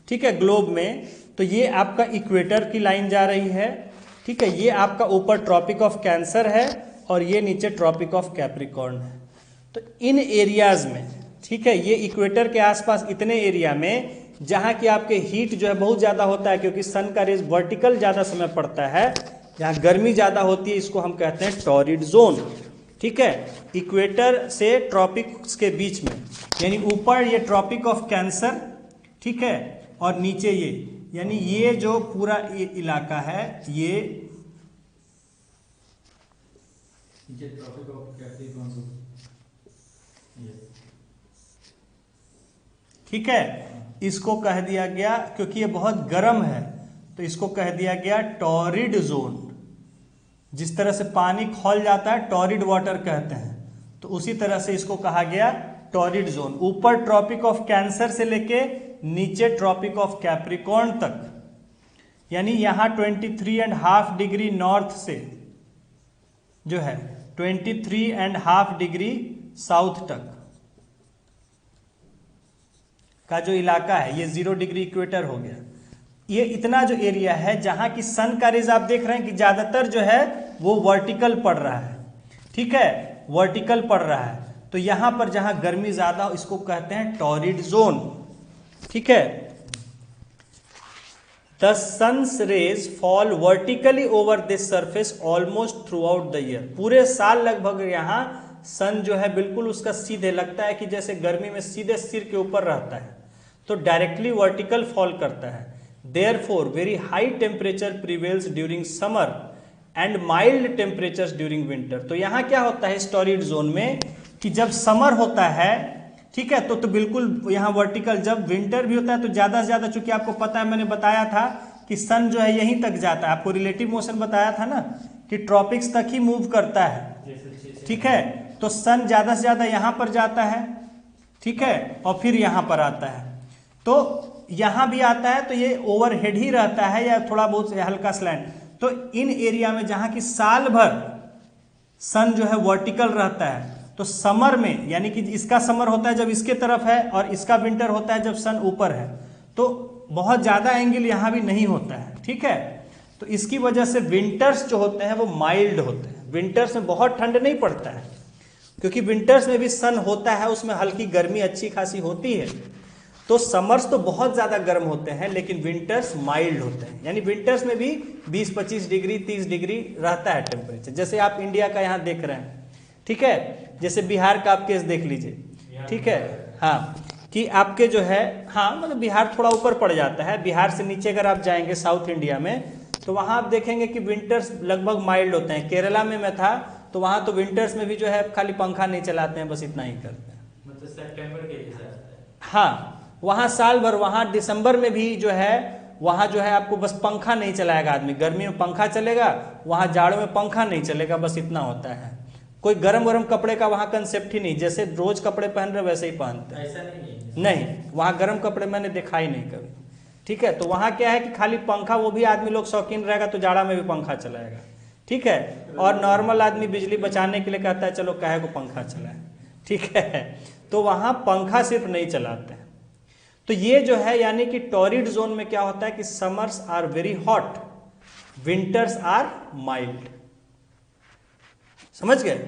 ठीक है, ग्लोब में तो ये आपका इक्वेटर की लाइन जा रही है, ठीक है, ये आपका ऊपर ट्रॉपिक ऑफ कैंसर है और ये नीचे ट्रॉपिक ऑफ कैप्रिकॉर्न है। तो इन एरियाज में, ठीक है, ये इक्वेटर के आसपास इतने एरिया में जहां की आपके हीट जो है बहुत ज्यादा होता है, क्योंकि सन का रेज वर्टिकल ज्यादा समय पड़ता है, जहां गर्मी ज्यादा होती है, इसको हम कहते हैं टॉरिड जोन। ठीक है, इक्वेटर से ट्रॉपिक्स के बीच में, यानी ऊपर ये ट्रॉपिक ऑफ कैंसर, ठीक है, और नीचे ये, यानी ये जो पूरा ये इलाका है ये ट्रॉपिक ऑफ कैप्रिकॉर्न, ठीक है, इसको कह दिया गया, क्योंकि ये बहुत गर्म है तो इसको कह दिया गया टॉरिड जोन। जिस तरह से पानी खौल जाता है टॉरिड वाटर कहते हैं, तो उसी तरह से इसको कहा गया टॉरिड जोन। ऊपर ट्रॉपिक ऑफ कैंसर से लेके नीचे ट्रॉपिक ऑफ कैप्रिकॉर्न तक, यानी यहां 23.5 डिग्री नॉर्थ से जो है 23.5 डिग्री साउथ तक का जो इलाका है, ये 0 डिग्री इक्वेटर हो गया। ये इतना जो एरिया है जहां की सन का रेज आप देख रहे हैं कि ज्यादातर जो है वो वर्टिकल पड़ रहा है, ठीक है, वर्टिकल पड़ रहा है। तो यहां पर जहां गर्मी ज्यादा हो इसको कहते हैं टॉरिड जोन, ठीक है। The sun's rays fall vertically over this surface almost throughout the year. पूरे साल लगभग यहाँ सन जो है बिल्कुल उसका सीधे लगता है कि जैसे गर्मी में सीधे सिर के ऊपर रहता है, तो डायरेक्टली वर्टिकल फॉल करता है। Therefore very high temperature prevails during summer and mild temperatures during winter. तो यहाँ क्या होता है इस टॉरिड जोन में कि जब समर होता है, ठीक है, तो बिल्कुल यहाँ वर्टिकल, जब विंटर भी होता है तो ज्यादा से ज्यादा, चूंकि आपको पता है मैंने बताया था कि सन जो है यहीं तक जाता है, आपको रिलेटिव मोशन बताया था ना कि ट्रॉपिक्स तक ही मूव करता है, ठीक है। तो सन ज्यादा से ज्यादा यहाँ पर जाता है, ठीक है, और फिर यहाँ पर आता है। तो यहाँ भी आता है तो ये ओवरहेड ही रहता है या थोड़ा बहुत हल्का स्लैंट। तो इन एरिया में जहाँ की साल भर सन जो है वर्टिकल रहता है, तो समर में, यानी कि इसका समर होता है जब इसके तरफ है और इसका विंटर होता है जब सन ऊपर है, तो बहुत ज्यादा एंगल यहाँ भी नहीं होता है, ठीक है। तो इसकी वजह से विंटर्स जो होते हैं वो माइल्ड होते हैं। विंटर्स में बहुत ठंड नहीं पड़ता है, क्योंकि विंटर्स में भी सन होता है, उसमें हल्की गर्मी अच्छी खासी होती है। तो समर्स तो बहुत ज़्यादा गर्म होते हैं लेकिन विंटर्स माइल्ड होते हैं, यानी विंटर्स में भी 20-25 डिग्री 30 डिग्री रहता है टेम्परेचर। जैसे आप इंडिया का यहाँ देख रहे हैं, ठीक है, जैसे बिहार का आप केस देख लीजिए, ठीक है, हाँ, कि आपके जो है, हाँ, मतलब बिहार थोड़ा ऊपर पड़ जाता है। बिहार से नीचे अगर आप जाएंगे साउथ इंडिया में तो वहाँ आप देखेंगे कि विंटर्स लगभग माइल्ड होते हैं। केरला में मैं था तो वहाँ तो विंटर्स में भी जो है खाली पंखा नहीं चलाते हैं, बस इतना ही करते हैं, मतलब सितंबर के हिसाब से। हाँ, वहाँ साल भर, वहाँ दिसंबर में भी जो है, वहाँ जो है आपको बस पंखा नहीं चलाएगा आदमी। गर्मी में पंखा चलेगा, वहाँ जाड़ों में पंखा नहीं चलेगा, बस इतना होता है। कोई गरम कपड़े का वहाँ कंसेप्ट ही नहीं, जैसे रोज कपड़े पहन रहे वैसे ही पहनते हैं। ऐसा नहीं है, नहीं, वहाँ गर्म कपड़े मैंने देखा ही नहीं कभी, ठीक है। तो वहाँ क्या है कि खाली पंखा, वो भी आदमी लोग शौकीन रहेगा तो जाड़ा में भी पंखा चलाएगा, ठीक है। और नॉर्मल आदमी बिजली बचाने के लिए कहता है चलो काहे को पंखा चलाए, ठीक है। तो वहाँ पंखा सिर्फ नहीं चलाते हैं। तो ये जो है यानी कि टॉरिड जोन में क्या होता है कि summers are very hot, winters are mild. समझ गए?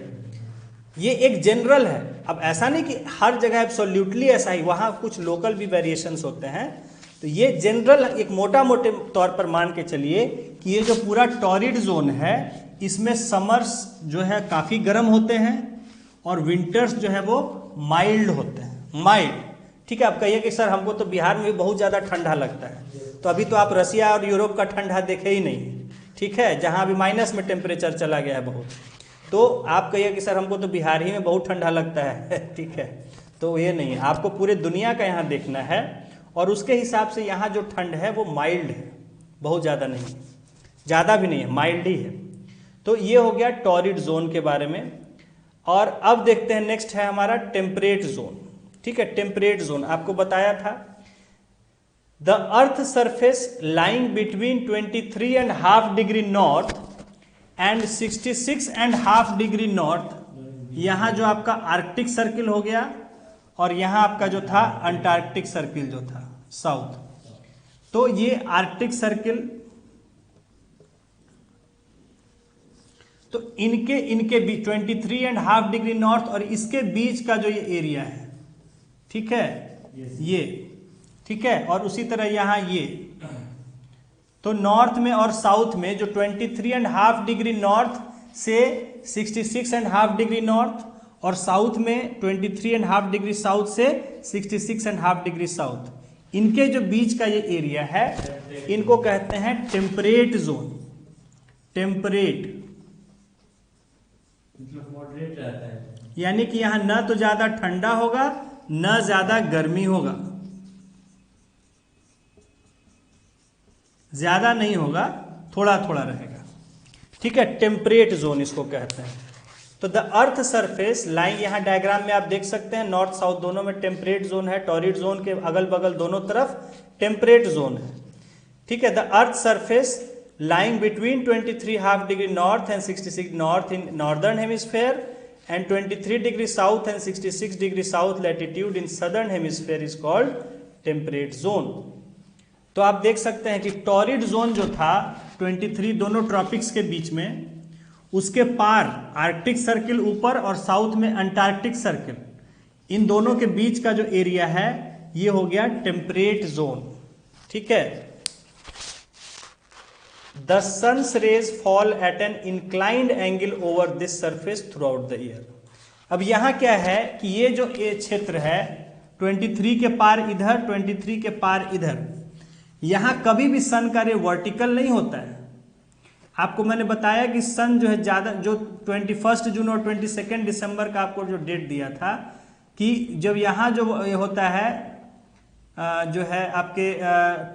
ये एक जनरल है। अब ऐसा नहीं कि हर जगह एब्सोल्युटली ऐसा ही, वहां कुछ लोकल भी वेरिएशंस होते हैं। तो ये जनरल एक मोटा मोटे तौर पर मान के चलिए कि ये जो पूरा टॉरिड जोन है इसमें समर्स जो है काफी गर्म होते हैं और विंटर्स जो है वो माइल्ड होते हैं, माइल्ड, ठीक है। आप कहिए कि सर हमको तो बिहार में भी बहुत ज़्यादा ठंडा लगता है, तो अभी तो आप रसिया और यूरोप का ठंडा देखे ही नहीं, ठीक है, जहाँ अभी माइनस में टेम्परेचर चला गया है बहुत। तो आप कहिए कि सर हमको तो बिहार ही में बहुत ठंडा लगता है, ठीक है। तो ये नहीं है, आपको पूरे दुनिया का यहाँ देखना है और उसके हिसाब से यहाँ जो ठंड है वो माइल्ड है, बहुत ज़्यादा नहीं, ज़्यादा भी नहीं है, माइल्ड ही है। तो ये हो गया टॉरिड जोन के बारे में। और अब देखते हैं नेक्स्ट है हमारा टेम्परेट जोन, ठीक है। टेम्परेट जोन आपको बताया था, the earth surface lying between 23.5 degree north and 66.5 degree north. यहां जो आपका आर्कटिक सर्किल हो गया और यहां आपका जो था अंटार्कटिक सर्किल जो था साउथ। तो ये आर्कटिक सर्किल, तो इनके बीच 23.5 डिग्री नॉर्थ और इसके बीच का जो ये एरिया है, ठीक है, ये, ठीक है। और उसी तरह यहां ये, तो नॉर्थ में और साउथ में जो 23.5 डिग्री नॉर्थ से 66.5 डिग्री नॉर्थ और साउथ में 23.5 डिग्री साउथ से 66.5 डिग्री साउथ, इनके जो बीच का ये एरिया है इनको कहते हैं टेम्परेट जोन। टेम्परेट मतलब मॉडरेट रहता है, यानी कि यहां न तो ज्यादा ठंडा होगा न ज्यादा गर्मी होगा, ज्यादा नहीं होगा, थोड़ा थोड़ा रहेगा, ठीक है। टेम्परेट जोन इसको कहते हैं। तो द अर्थ सरफेस लाइन, यहां डायग्राम में आप देख सकते हैं नॉर्थ साउथ दोनों में टेम्परेट जोन है, टॉरिड जोन के अगल बगल दोनों तरफ टेम्परेट जोन है, ठीक है। The earth surface lying between 23.5 degree north and 66 north in northern hemisphere and 23 degree south and 66 degree south latitude in southern hemisphere is called temperate zone। तो आप देख सकते हैं कि टॉरिड जोन जो था 23 दोनों ट्रॉपिक्स के बीच में, उसके पार आर्कटिक सर्किल ऊपर और साउथ में अंटार्कटिक सर्किल, इन दोनों के बीच का जो एरिया है ये हो गया टेम्परेट जोन। ठीक है। The sun's rays fall at an inclined angle over this surface throughout the year. अब यहां क्या है कि ये जो क्षेत्र है 23 के पार इधर, 23 के पार इधर, यहां कभी भी सन का रे वर्टिकल नहीं होता है। आपको मैंने बताया कि सन जो है ज्यादा, जो 21 जून और 22 दिसंबर का आपको जो डेट दिया था कि जब यहाँ जो होता है जो है आपके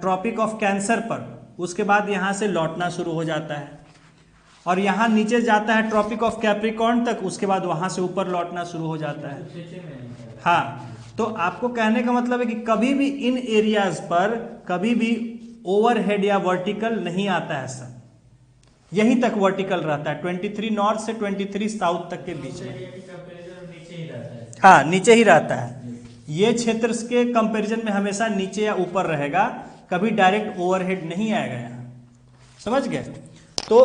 ट्रॉपिक ऑफ कैंसर पर, उसके बाद यहाँ से लौटना शुरू हो जाता है और यहाँ नीचे जाता है ट्रॉपिक ऑफ कैप्रिकॉर्न तक, उसके बाद वहाँ से ऊपर लौटना शुरू हो जाता है। हाँ, तो आपको कहने का मतलब है कि कभी भी इन एरियाज पर कभी भी ओवरहेड या वर्टिकल नहीं आता है सन, यहीं तक वर्टिकल रहता है 23 नॉर्थ से 23 साउथ तक के बीच में। हाँ, नीचे ही रहता है। ये क्षेत्र के कंपैरिजन में हमेशा नीचे या ऊपर रहेगा, कभी डायरेक्ट ओवरहेड नहीं आएगा यहाँ। समझ गए? तो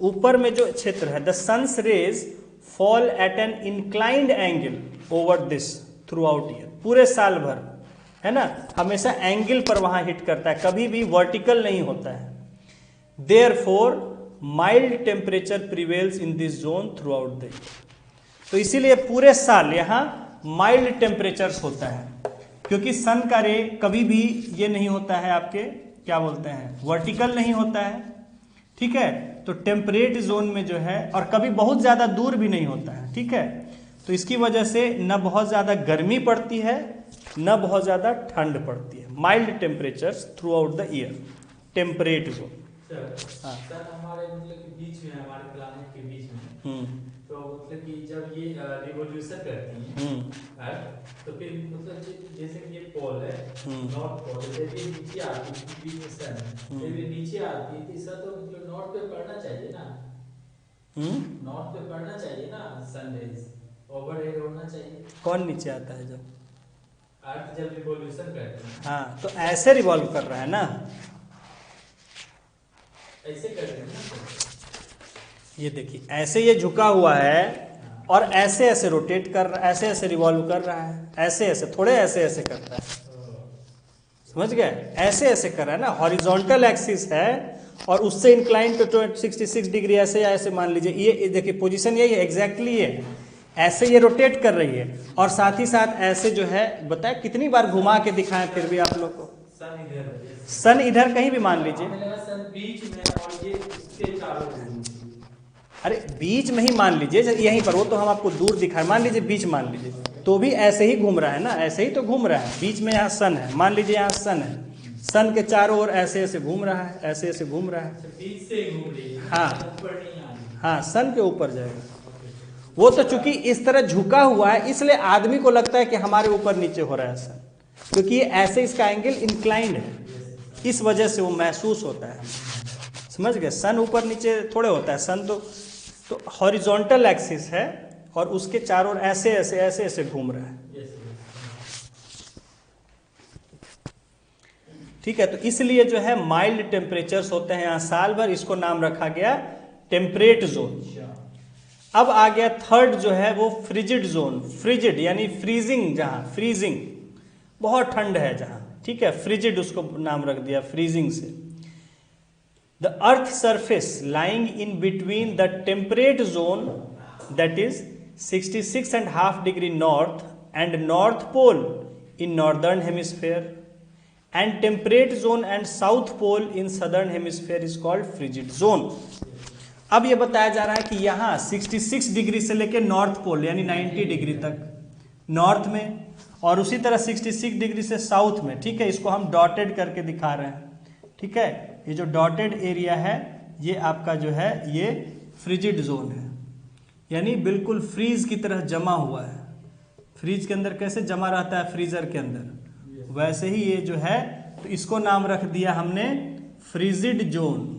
ऊपर में जो क्षेत्र है, the sun's rays fall at an inclined angle over this throughout year, पूरे साल भर, है ना, हमेशा एंगल पर वहां हिट करता है, कभी भी वर्टिकल नहीं होता है। Therefore mild temperature prevails in this zone through out the year. तो इसीलिए पूरे साल यहाँ माइल्ड टेम्परेचर्स होता है, क्योंकि सन का रे कभी भी ये नहीं होता है, आपके क्या बोलते हैं, वर्टिकल नहीं होता है। ठीक है। तो टेम्परेट जोन में जो है, और कभी बहुत ज्यादा दूर भी नहीं होता है। ठीक है। तो इसकी वजह से न बहुत ज्यादा गर्मी पड़ती है न बहुत ज्यादा ठंड पड़ती है। Mild temperatures through out the year, temperate zone. हाँ। सर हमारे मतलब कि बीच में, हमारे प्लैनेट के बीच में, तो मतलब कि जब ये रिवॉल्यूशन करती हैं, तो फिर मतलब जैसे कि ये पोल है, नॉर्थ पोल, जब ये नीचे आती है बीच में सन, जब ये नीचे आती है तो इसका तो मतलब नॉर्थ पे पड़ना चाहिए ना, नॉर्थ पे पड़ना चाहिए ना, सन रेज ओवरहेड होना चाहिए। कौन नीचे आता है जब अर्थ जब रिवॉल्यूशन करती है? हाँ, तो ऐसे रिवॉल्व कर रहा है ना, ऐसे कर रहे हैं ना। ये देखिए ऐसे ये झुका हुआ है और ऐसे ऐसे रोटेट कर रहा है, ऐसे ऐसे रिवॉल्व कर रहा है, ऐसे ऐसे, थोड़े ऐसे ऐसे करता है। समझ गए? ऐसे ऐसे कर रहा है ना, हॉरिजॉन्टल एक्सिस है और उससे इंक्लाइन तो 66 डिग्री ऐसे या ऐसे मान लीजिए। ये देखिए पोजीशन यही है, एग्जैक्टली ये ऐसे ये रोटेट कर रही है और साथ ही साथ ऐसे जो है, बताए कितनी बार घुमा के दिखाएं फिर भी आप लोग को। सन इधर कहीं भी मान लीजिए, बीच में, और ये इसके चारों ओर। अरे बीच में ही मान लीजिए, यहीं पर, वो तो हम आपको दूर दिखाए, मान लीजिए बीच मान लीजिए, तो भी ऐसे ही घूम रहा है ना, ऐसे ही तो घूम रहा है। बीच में यहाँ सन है, मान लीजिए यहाँ सन है, सन के चारों ओर ऐसे ऐसे घूम रहा है, ऐसे ऐसे घूम रहा है। बीच से घूम रही है, हाँ ऊपर नहीं आ रही। हाँ, सन के ऊपर जाएगा। वो तो चूंकि इस तरह झुका हुआ है, इसलिए आदमी को लगता है कि हमारे ऊपर नीचे हो रहा है सन, क्योंकि ये ऐसे इसका एंगल इंक्लाइंड है, इस वजह से वो महसूस होता है। समझ गए? सन ऊपर नीचे थोड़े होता है, सन तो हॉरिजॉन्टल एक्सिस है और उसके चारों ओर ऐसे ऐसे ऐसे ऐसे घूम रहा है। ठीक है। तो इसलिए जो है माइल्ड टेम्परेचर्स होते हैं यहाँ साल भर, इसको नाम रखा गया टेम्परेट जोन। अब आ गया थर्ड जो है वो फ्रिजिड जोन। फ्रिजिड यानी फ्रीजिंग, जहां फ्रीजिंग बहुत ठंड है जहां, ठीक है, फ्रिजिड उसको नाम रख दिया फ्रीजिंग से। The earth surface lying in between the temperate zone that is 66.5 degree north and north pole in northern hemisphere and temperate zone and south pole in southern hemisphere is called frigid zone. अब ये बताया जा रहा है कि यहाँ 66 डिग्री से लेकर नॉर्थ पोल यानी 90 डिग्री तक नॉर्थ में, और उसी तरह 66 डिग्री से साउथ में। ठीक है, इसको हम डॉटेड करके दिखा रहे हैं। ठीक है, ये जो डॉटेड एरिया है ये आपका जो है ये फ्रिजिड जोन है, यानी बिल्कुल फ्रीज की तरह जमा हुआ है। फ्रीज के अंदर कैसे जमा रहता है फ्रीजर के अंदर, वैसे ही ये जो है, तो इसको नाम रख दिया हमने frigid zone.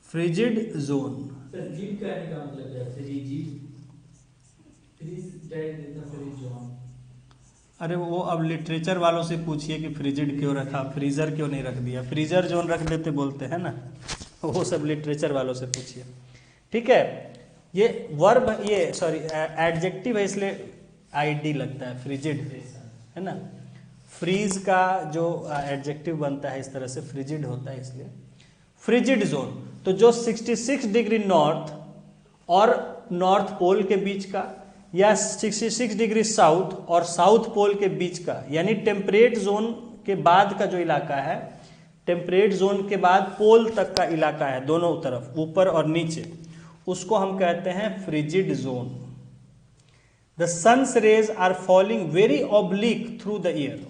Frigid zone. Sir जीव कहने का मतलब क्या है? फ्रिजिड, फ्रीज टाइप इतना फ्रिज जोन। अरे वो अब लिटरेचर वालों से पूछिए कि फ्रिजिड क्यों रखा, फ्रीजर क्यों नहीं रख दिया, फ्रीजर जोन रख देते बोलते हैं ना, वो सब लिटरेचर वालों से पूछिए। ठीक है, ये वर्ब, ये सॉरी एडजेक्टिव है इसलिए आईडी लगता है, फ्रिजिड है ना। फ्रीज का जो एडजेक्टिव बनता है इस तरह से फ्रिजिड होता है इसलिए। फ्रिजिड जोन तो जो 66 डिग्री नॉर्थ और नॉर्थ पोल के बीच का, या 66 डिग्री साउथ और साउथ पोल के बीच का, यानी टेम्परेट जोन के बाद का जो इलाका है, टेम्परेट जोन के बाद पोल तक का इलाका है, दोनों तरफ ऊपर और नीचे, उसको हम कहते हैं frigid zone. The sun's rays are falling very oblique through the year.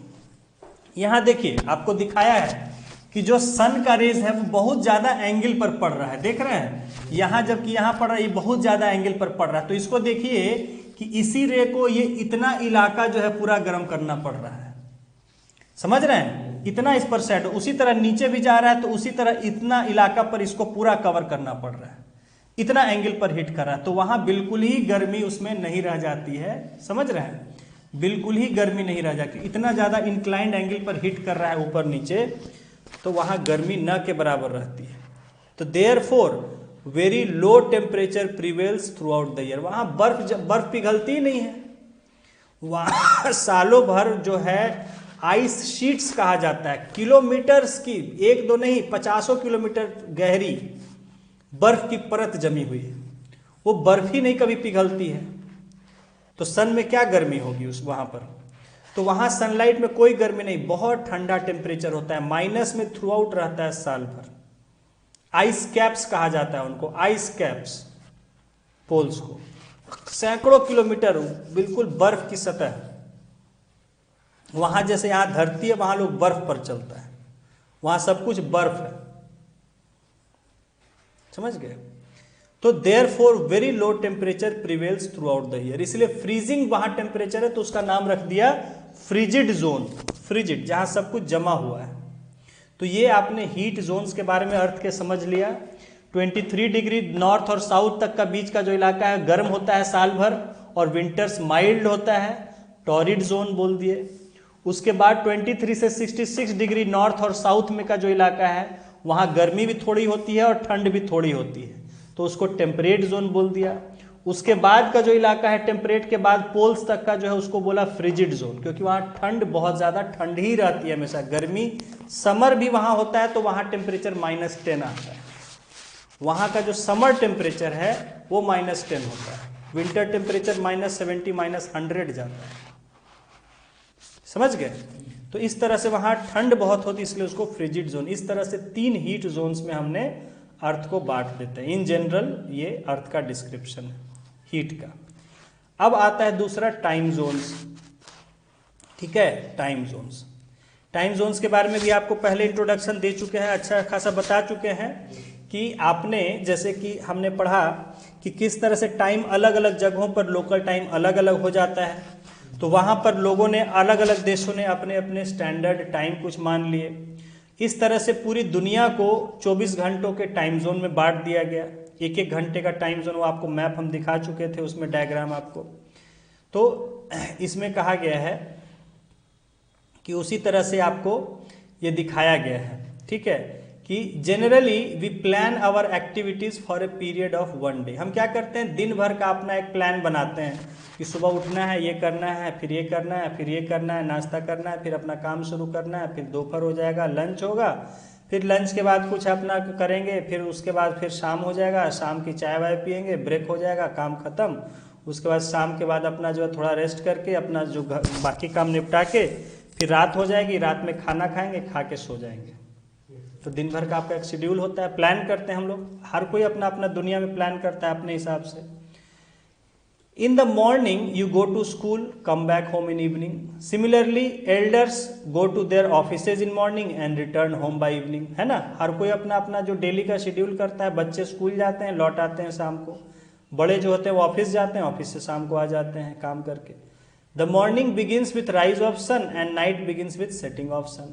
यहां देखिए आपको दिखाया है कि जो सन का रेज है वो बहुत ज्यादा एंगल पर पड़ रहा है, देख रहे हैं यहां, जबकि यहां पड़ रहा है ये बहुत ज्यादा एंगल पर पड़ रहा है। तो इसको देखिए कि इसी रे को ये इतना इलाका जो है पूरा गर्म करना पड़ रहा है, समझ रहे हैं, इतना इस पर सेट, उसी तरह नीचे भी जा रहा है तो उसी तरह इतना इलाका पर इसको पूरा कवर करना पड़ रहा है, इतना एंगल पर हिट कर रहा है। तो वहां बिल्कुल ही गर्मी उसमें नहीं रह जाती है, समझ रहे हैं, बिल्कुल ही गर्मी नहीं रह जाती, इतना ज्यादा इंक्लाइंड एंगल पर हिट कर रहा है ऊपर नीचे, तो वहां गर्मी न के बराबर रहती है। तो therefore very low temperature prevails through out the year. वहां बर्फ पिघलती ही नहीं है, वहां सालों भर जो है आइस शीट्स कहा जाता है, किलोमीटर्स की, एक दो नहीं 50 किलोमीटर गहरी बर्फ की परत जमी हुई है, वो बर्फ ही नहीं कभी पिघलती है। तो सन में क्या गर्मी होगी उस वहां पर, तो वहां सनलाइट में कोई गर्मी नहीं, बहुत ठंडा टेम्परेचर होता है, माइनस में थ्रू आउट रहता है साल भर। आइस कैप्स कहा जाता है उनको, आइस कैप्स पोल्स को, सैकड़ों किलोमीटर बिल्कुल बर्फ की सतह। वहां जैसे यहां धरती है वहां लोग बर्फ पर चलता है, वहां सब कुछ बर्फ है, समझ गए। तो therefore very low temperature prevails through out the year, इसलिए फ्रीजिंग वहां टेम्परेचर है तो उसका नाम रख दिया फ्रिजिड जोन, फ्रिजिड जहां सब कुछ जमा हुआ है। तो ये आपने हीट जोन्स के बारे में अर्थ के समझ लिया। 23 डिग्री नॉर्थ और साउथ तक का बीच का जो इलाका है गर्म होता है साल भर और विंटर्स माइल्ड होता है, टॉरिड जोन बोल दिए। उसके बाद 23 से 66 डिग्री नॉर्थ और साउथ में का जो इलाका है वहां गर्मी भी थोड़ी होती है और ठंड भी थोड़ी होती है, तो उसको टेम्परेट जोन बोल दिया। उसके बाद का जो इलाका है टेम्परेट के बाद पोल्स तक का जो है उसको बोला फ्रिजिड जोन, क्योंकि वहां ठंड बहुत ज्यादा ठंड ही रहती है हमेशा, गर्मी समर भी वहां होता है तो वहां टेम्परेचर -10 आता है, वहां का जो समर टेम्परेचर है वो -10 होता है, विंटर टेम्परेचर -70 -100 जाता है, समझ गए। तो इस तरह से वहां ठंड बहुत होती है इसलिए उसको फ्रिजिड जोन। इस तरह से 3 हीट जोन्स में हमने अर्थ को बांट देते हैं। इन जनरल ये अर्थ का डिस्क्रिप्शन है हीट का। अब आता है दूसरा टाइम जोन्स, ठीक है, टाइम जोन्स। टाइम जोन्स के बारे में भी आपको पहले इंट्रोडक्शन दे चुके हैं, अच्छा खासा बता चुके हैं कि आपने, जैसे कि हमने पढ़ा कि किस तरह से टाइम अलग अलग जगहों पर लोकल टाइम अलग अलग हो जाता है, तो वहाँ पर लोगों ने अलग अलग देशों ने अपने अपने स्टैंडर्ड टाइम कुछ मान लिए। इस तरह से पूरी दुनिया को 24 घंटों के टाइम जोन में बांट दिया गया, एक एक घंटे का टाइम जोन, वो आपको मैप हम दिखा चुके थे, उसमें डायग्राम आपको। तो इसमें कहा गया है कि उसी तरह से आपको ये दिखाया गया है, ठीक है, कि generally we plan our activities for a period of 1 day. हम क्या करते हैं, दिन भर का अपना एक प्लान बनाते हैं कि सुबह उठना है, ये करना है, फिर ये करना है, फिर ये करना है, नाश्ता करना है, फिर अपना काम शुरू करना है, फिर दोपहर हो जाएगा, लंच होगा, फिर लंच के बाद कुछ अपना करेंगे, फिर उसके बाद फिर शाम हो जाएगा, शाम की चाय वाय पियेंगे, ब्रेक हो जाएगा, काम खत्म। उसके बाद शाम के बाद अपना जो है थोड़ा रेस्ट करके अपना जो बाकी काम निपटा के फिर रात हो जाएगी, रात में खाना खाएंगे, खा के सो जाएंगे। तो दिन भर का आपका एक शेड्यूल होता है, प्लान करते हैं हम लोग, हर कोई अपना अपना दुनिया में प्लान करता है अपने हिसाब से। In the morning you go to school, come back home in evening. Similarly, elders go to their offices in morning and return home by evening, है ना। हर कोई अपना अपना जो डेली का शेड्यूल करता है, बच्चे स्कूल जाते हैं, लौट आते हैं शाम को, बड़े जो होते हैं वो ऑफिस जाते हैं, ऑफिस से शाम को आ जाते हैं काम करके। The morning begins with rise of sun and night begins with setting of sun.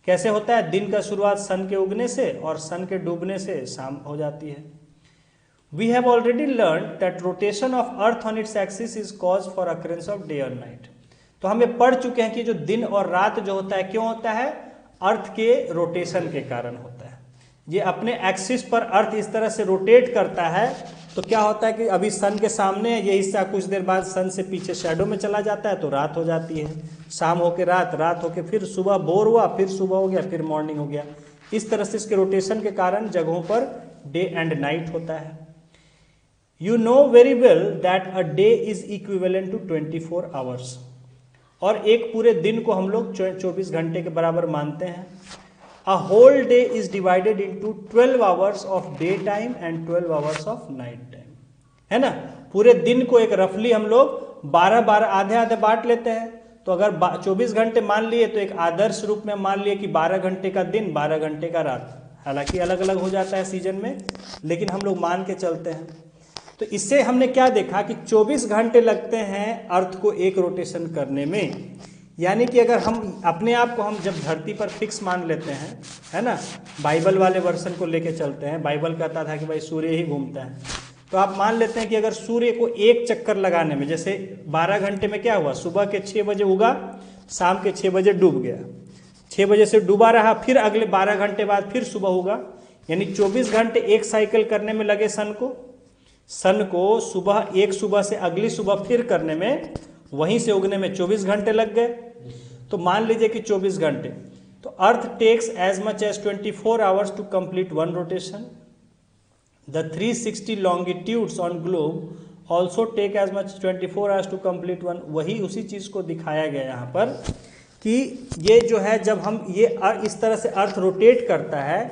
कैसे होता है, दिन का शुरुआत सन के उगने से और सन के डूबने से शाम हो जाती है। We have already learned that rotation of earth on its axis is cause for occurrence of day or night. तो हम ये पढ़ चुके हैं कि जो दिन और रात जो होता है क्यों होता है, अर्थ के रोटेशन के कारण होता है। ये अपने एक्सिस पर अर्थ इस तरह से रोटेट करता है तो क्या होता है कि अभी सन के सामने है, ये हिस्सा कुछ देर बाद सन से पीछे शैडो में चला जाता है तो रात हो जाती है, शाम होके रात, रात होके फिर सुबह भोर हुआ, फिर सुबह हो गया, फिर मॉर्निंग हो गया। इस तरह से इसके रोटेशन के कारण जगहों पर डे एंड नाइट होता है। You know very well that a day is equivalent to 24 hours, और एक पूरे दिन को हम लोग 24 घंटे के बराबर मानते हैं। A whole day is divided into 12 hours of day time and 12 hours of night time, है ना। पूरे दिन को एक रफली हम लोग 12 आधे आधे बांट लेते हैं। तो अगर 24 घंटे मान लिए तो एक आदर्श रूप में मान लिए कि 12 घंटे का दिन, 12 घंटे का रात। हालांकि अलग अलग हो जाता है सीजन में, लेकिन हम लोग मान के चलते हैं। तो इससे हमने क्या देखा कि 24 घंटे लगते हैं अर्थ को एक रोटेशन करने में। यानी कि अगर हम अपने आप को हम जब धरती पर फिक्स मान लेते हैं, है ना, बाइबल वाले वर्सन को लेके चलते हैं, बाइबल कहता था कि भाई सूर्य ही घूमता है, तो आप मान लेते हैं कि अगर सूर्य को एक चक्कर लगाने में, जैसे 12 घंटे में क्या हुआ, सुबह के 6 बजे उगा, शाम के 6 बजे डूब गया, 6 बजे से डूबा रहा, फिर अगले 12 घंटे बाद फिर सुबह उगा, यानी 24 घंटे एक साइकिल करने में लगे सन को सुबह, एक सुबह से अगली सुबह फिर करने में, वहीं से उगने में 24 घंटे लग गए। तो मान लीजिए कि 24 घंटे, तो earth takes as much as 24 hours to complete one rotation. The 360 longitudes on globe also take as much 24 hours to complete one. वही उसी चीज को दिखाया गया यहाँ पर कि ये जो है, जब हम ये इस तरह से अर्थ रोटेट करता है,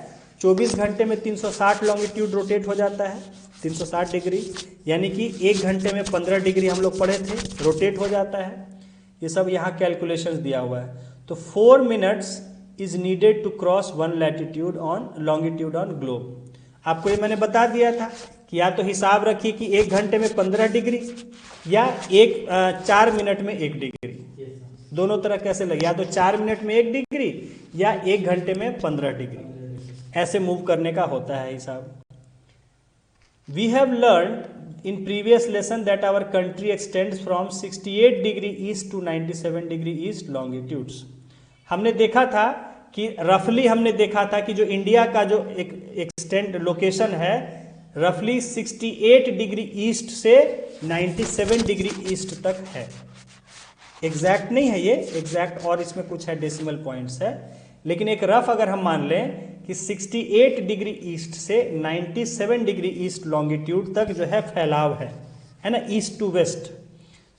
24 घंटे में 360 लॉन्गिट्यूड रोटेट हो जाता है, 360 डिग्री, यानी कि 1 घंटे में 15 डिग्री हम लोग पढ़े थे, रोटेट हो जाता है। ये सब यहाँ कैलकुलेशंस दिया हुआ है। तो 4 minutes is needed to cross 1 latitude on longitude on globe. आपको ये मैंने बता दिया था कि या तो हिसाब रखिए कि 1 घंटे में 15 डिग्री या 4 मिनट में 1 डिग्री, दोनों तरह कैसे लगे, या तो 4 मिनट में 1 डिग्री या 1 घंटे में 15 डिग्री, ऐसे मूव करने का होता है हिसाब। We have learned in previous lesson that our country extends from 68 degree east to 97 degree east longitudes। हमने देखा था कि रफली हमने देखा था कि जो इंडिया का जो एक एक्सटेंड लोकेशन है, रफली 68 डिग्री ईस्ट से 97 डिग्री ईस्ट तक है। एग्जैक्ट नहीं है ये, एग्जैक्ट और इसमें कुछ है, डेसिमल पॉइंट्स है, लेकिन एक रफ अगर हम मान लें कि 68 डिग्री ईस्ट से 97 डिग्री ईस्ट लॉन्गिट्यूड तक जो है फैलाव है ना, ईस्ट टू वेस्ट।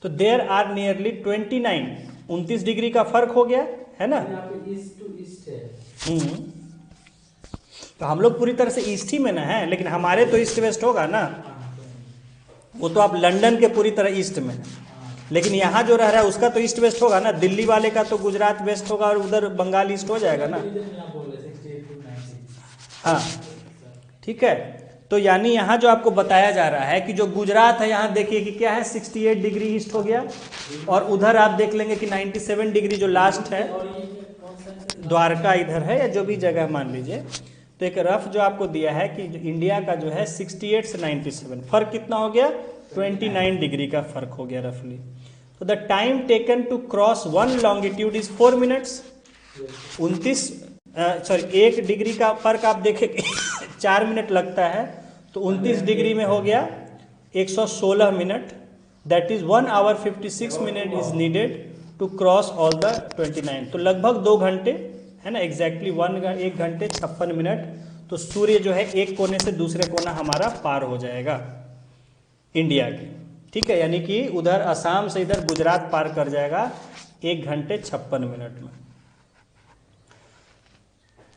तो देयर आर नियरली 29 डिग्री का फर्क हो गया, है ना। ईस्ट टू ईस्ट है। तो हम लोग पूरी तरह से ईस्ट ही में ना है, लेकिन हमारे तो ईस्ट वेस्ट होगा ना, वो तो आप लंदन के पूरी तरह ईस्ट में है, लेकिन यहाँ जो रह रहा है उसका तो ईस्ट वेस्ट होगा ना। दिल्ली वाले का तो गुजरात वेस्ट होगा और उधर बंगाल ईस्ट हो जाएगा ना। हाँ ठीक है। तो यानी यहाँ जो आपको बताया जा रहा है कि जो गुजरात है, यहाँ देखिए कि क्या है, 68 डिग्री ईस्ट हो गया, और उधर आप देख लेंगे कि 97 डिग्री जो लास्ट है, द्वारका इधर है या जो भी जगह मान लीजिए। तो एक रफ जो आपको दिया है कि इंडिया का जो है 68 से 97, फर्क कितना हो गया, 29 डिग्री का फर्क हो गया रफली। तो the time taken to cross 1 longitude is 4 minutes. 1 degree का फर्क आप देखेंगे 4 मिनट लगता है, तो 29 डिग्री में हो गया 116 minute. That is 1 hour 56 minute is needed to cross all the 29। तो लगभग 2 घंटे, है ना, एग्जैक्टली 1 घंटे 56 मिनट। तो सूर्य जो है एक कोने से दूसरे कोना हमारा पार हो जाएगा इंडिया के, ठीक है, यानी कि उधर असम से इधर गुजरात पार कर जाएगा 1 घंटे 56 मिनट में।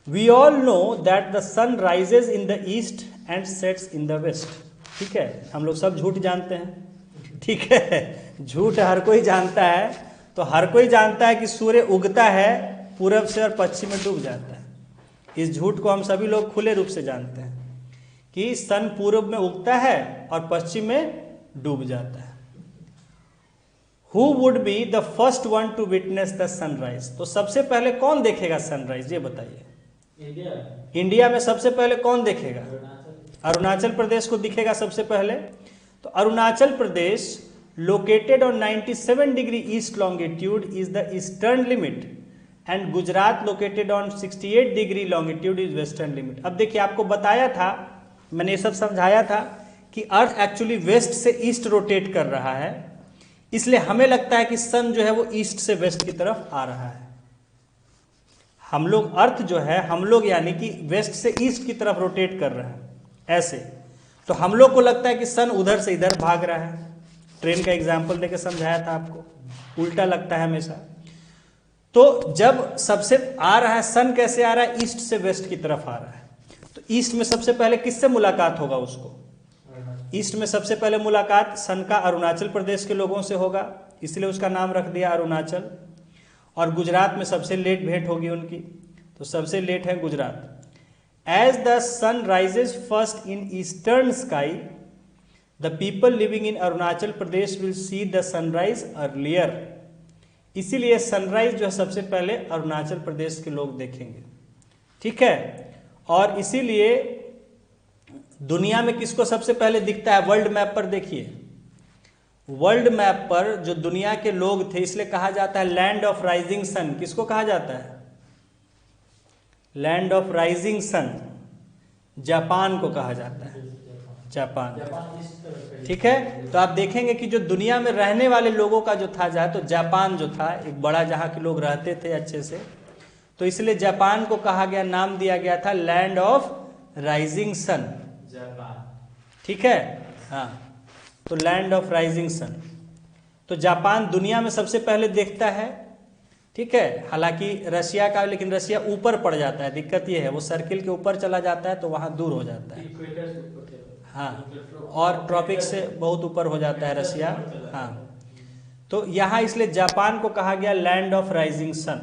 We all know that the sun rises in the east and sets in the west। ठीक है, हम लोग सब झूठ जानते हैं, ठीक है, झूठ हर कोई जानता है। तो हर कोई जानता है कि सूर्य उगता है पूरब से और पश्चिम में डूब जाता है। इस झूठ को हम सभी लोग खुले रूप से जानते हैं कि सन पूरब में उगता है और पश्चिम में डूब जाता है। Who would be the first one to witness the sunrise? तो सबसे पहले कौन देखेगा सनराइज, ये बताइए। इंडिया में सबसे पहले कौन देखेगा? अरुणाचल प्रदेश को दिखेगा सबसे पहले। तो Arunachal Pradesh located on 97 degree east longitude is the eastern limit and Gujarat located on 68 degree longitude is western limit। अब देखिए आपको बताया था, मैंने ये सब समझाया था कि अर्थ एक्चुअली वेस्ट से ईस्ट रोटेट कर रहा है, इसलिए हमें लगता है कि सन जो है वो ईस्ट से वेस्ट की तरफ आ रहा है। हम लोग अर्थ जो है, हम लोग यानी कि वेस्ट से ईस्ट की तरफ रोटेट कर रहे हैं ऐसे, तो हम लोग को लगता है कि सन उधर से इधर भाग रहा है। ट्रेन का एग्जाम्पल देके समझाया था आपको, उल्टा लगता है हमेशा। तो जब सबसे आ रहा है, सन कैसे आ रहा है, ईस्ट से वेस्ट की तरफ आ रहा है, तो ईस्ट में सबसे पहले किससे मुलाकात होगा उसको, ईस्ट में सबसे पहले मुलाकात सन का अरुणाचल प्रदेश के लोगों से होगा, इसलिए उसका नाम रख दिया अरुणाचल। और गुजरात में सबसे लेट भेंट होगी उनकी, तो सबसे लेट है Gujarat. As the sun rises first in eastern sky the people living in Arunachal Pradesh will see the sunrise earlier. इसीलिए सनराइज जो है सबसे पहले अरुणाचल प्रदेश के लोग देखेंगे, ठीक है। और इसीलिए दुनिया में किसको सबसे पहले दिखता है, वर्ल्ड मैप पर देखिए, वर्ल्ड मैप पर जो दुनिया के लोग थे, इसलिए कहा जाता है लैंड ऑफ राइजिंग सन। किसको कहा जाता है, land of rising sun, Japan को कहा जाता है, जापान, ठीक है। तो आप देखेंगे कि जो दुनिया में रहने वाले लोगों का जो था तो जापान जो था एक बड़ा, जहाँ के लोग रहते थे अच्छे से, तो इसलिए जापान को कहा गया, नाम दिया गया था land of rising sun, Japan, ठीक है। हाँ, तो लैंड ऑफ राइजिंग सन, तो जापान दुनिया में सबसे पहले देखता है, ठीक है। हालांकि रशिया का, लेकिन रशिया ऊपर पड़ जाता है, दिक्कत ये है वो सर्किल के ऊपर चला जाता है तो वहाँ दूर हो जाता है, हाँ, और ट्रॉपिक से बहुत ऊपर हो जाता है रशिया, हाँ। तो यहाँ इसलिए जापान को कहा गया लैंड ऑफ राइजिंग सन।